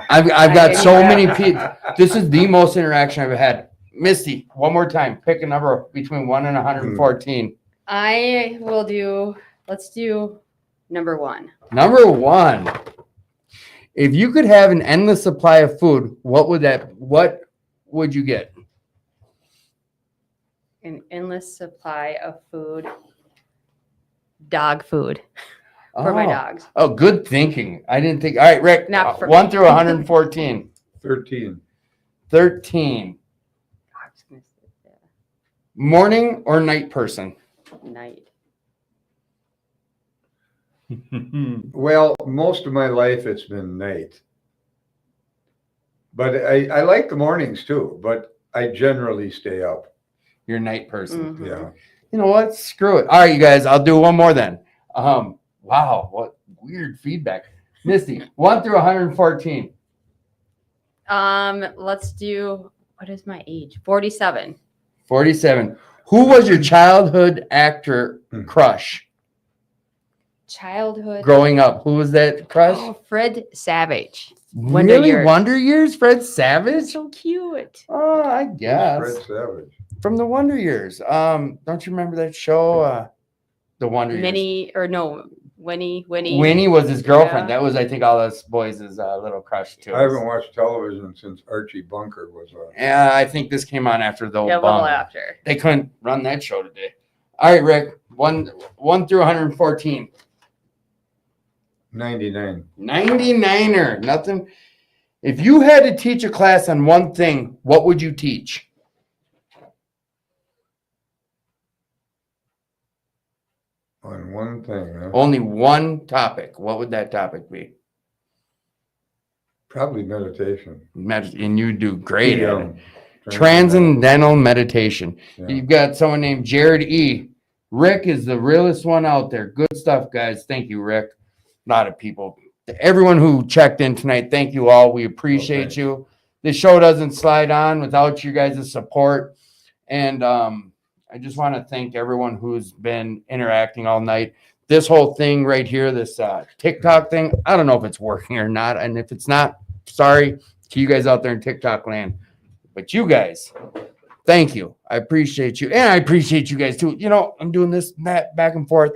I've got so many people. This is the most interaction I've had. Misty, one more time. Pick a number between 1 and 114. I will do, let's do number 1. Number 1. If you could have an endless supply of food, what would you get? An endless supply of food. Dog food for my dogs. Oh, good thinking. I didn't think. All right, Rick. Not for 1 me. through 114. 13. 13. Morning or night person? Night. Well, most of my life it's been night. But I like the mornings too, but I generally stay up. You're a night person. Mhm. Yeah. You know what? Screw it. All right, you guys. I'll do one more then. Wow, what weird feedback. Misty, 1 through 114. Let's do, what is my age? 47. 47. Who was your childhood actor crush Childhood. growing up? Who was that crush? Oh, Fred Savage. Wonder Really? Years. Wonder Years? Fred Savage? So cute. Oh, I Fred guess. Savage. From the Wonder Years. Don't you remember that show? The Wonder Years. Winnie. Winnie was his girlfriend. Yeah. That was, I think, all us boys' little crush too. I haven't watched television since Archie Bunker was on. Yeah, I think this came on after the Yeah, a Obama. little after. They couldn't run that show today. All right, Rick. 1 through 114. 99. 99er. Nothing. If you had to teach a class on one thing, what would you teach? On one thing, huh? Only one topic. What would that topic be? Probably meditation. And you do great at it. Yeah. Transcendental meditation. Yeah. You've got someone named Jared E. Rick is the realest one out there. Good stuff, guys. Thank you, Rick. A lot of people. Everyone who checked in tonight, thank you all. We appreciate thanks. you. This show doesn't slide on without you guys' support. And I just want to thank everyone who's been interacting all night. This whole thing right here, this TikTok thing, I don't know if it's working or not. And if it's not, sorry to you guys out there in TikTok land. But you guys, thank you. I appreciate you. And I appreciate you guys too. You know, I'm doing this back and forth.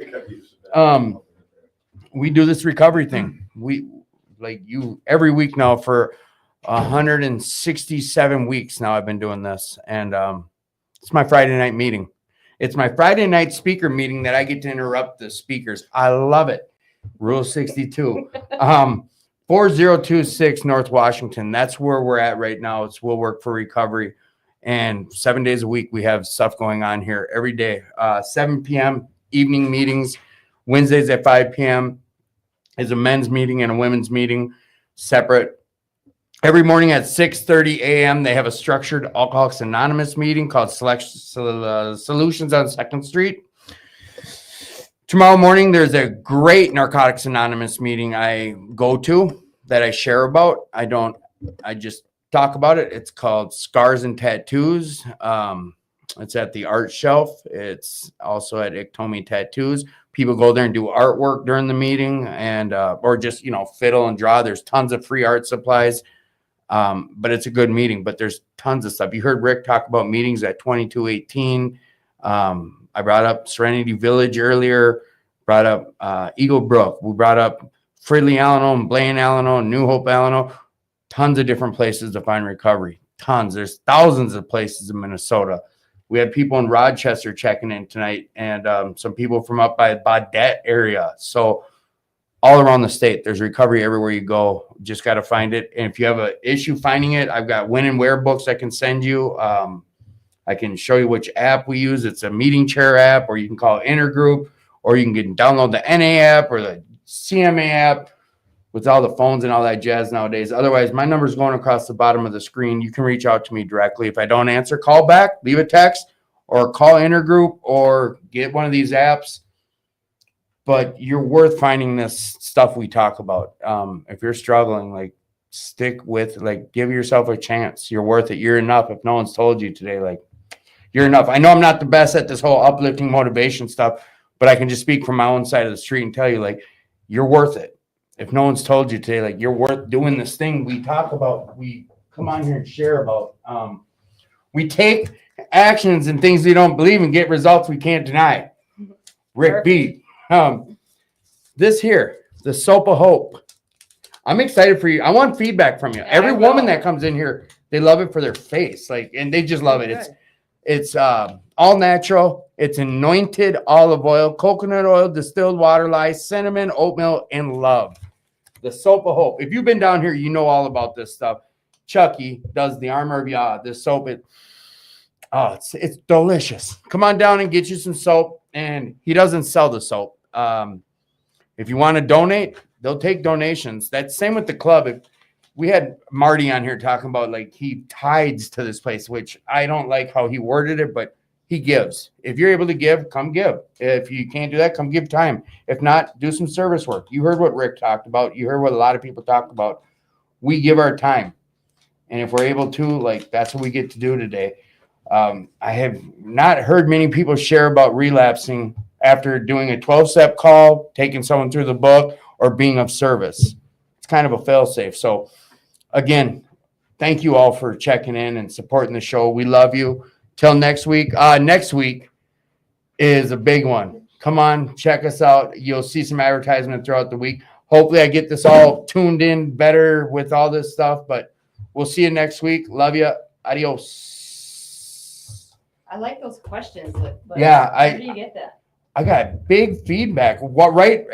We do this recovery thing. like you every week now for 167 weeks now. I've been doing this, and it's my Friday night meeting. It's my Friday night speaker meeting that I get to interrupt the speakers. I love it. Rule 62. 4026 North Washington. That's where we're at right now. It's We'll Work for Recovery. And 7 days a week, we have stuff going on here every day. 7 p.m. evening meetings. Wednesdays at 5 p.m. is a men's meeting and a women's meeting separate. Every morning at 6:30 a.m., they have a structured Alcoholics Anonymous meeting called Solutions on 2nd Street. Tomorrow morning, there's a great Narcotics Anonymous meeting I go to that I share about. I just talk about it. It's called Scars and Tattoos. It's at the Art Shelf. It's also at Iktomi Tattoos. People go there and do artwork during the meeting and or just, fiddle and draw. There's tons of free art supplies. But it's a good meeting, but there's tons of stuff. You heard Rick talk about meetings at 2218. I brought up Serenity Village earlier, brought up Eagle Brook. We brought up Fridley, Alano, and Blaine, Alano, and New Hope, Alano. Tons of different places to find recovery. Tons. There's thousands of places in Minnesota. We had people in Rochester checking in tonight, and some people from up by Baudette area. So all around the state, there's recovery everywhere you go. Just got to find it. And if you have an issue finding it, I've got when and where books I can send you. I can show you which app we use. It's a meeting chair app, or you can call Intergroup, or you can download the NA app or the CMA app with all the phones and all that jazz nowadays. Otherwise, my number's going across the bottom of the screen. You can reach out to me directly. If I don't answer, call back, leave a text, or call Intergroup, or get one of these apps. But you're worth finding this stuff we talk about. If you're struggling, stick with, give yourself a chance. You're worth it. You're enough. If no one's told you today, you're enough. I know I'm not the best at this whole uplifting motivation stuff, but I can just speak from my own side of the street and tell you, you're worth it. If no one's told you today, you're worth doing this thing we talk about, we come on here and share about. We take actions and things we don't believe and get results we can't deny. Rick B. This here, the Soap of Hope. I'm excited for you. I want feedback from you. Every woman that comes in here, they love it for their face, and they just love it. It's all natural. It's anointed olive oil, coconut oil, distilled water lye, cinnamon, oatmeal, and love. The Soap of Hope. If you've been down here, you know all about this stuff. Chucky does the Armor of Yah. This soap, it's delicious. Come on down and get you some soap. And he doesn't sell the soap. If you want to donate, they'll take donations. That's same with the club. If we had Marty on here talking about he tides to this place, which I don't like how he worded it, but he gives. If you're able to give, come give. If you can't do that, come give time. If not, do some service work. You heard what Rick talked about. You heard what a lot of people talked about. We give our time. And if we're able to, that's what we get to do today. I have not heard many people share about relapsing after doing a 12-step call, taking someone through the book, or being of service. It's kind of a fail-safe. So, again, thank you all for checking in and supporting the show. We love you. Till next week. Next week is a big one. Come on, check us out. You'll see some advertisement throughout the week. Hopefully, I get this all tuned in better with all this stuff, but we'll see you next week. Love you. Adios. I like those questions. Yeah, where do you get that? I got big feedback. Right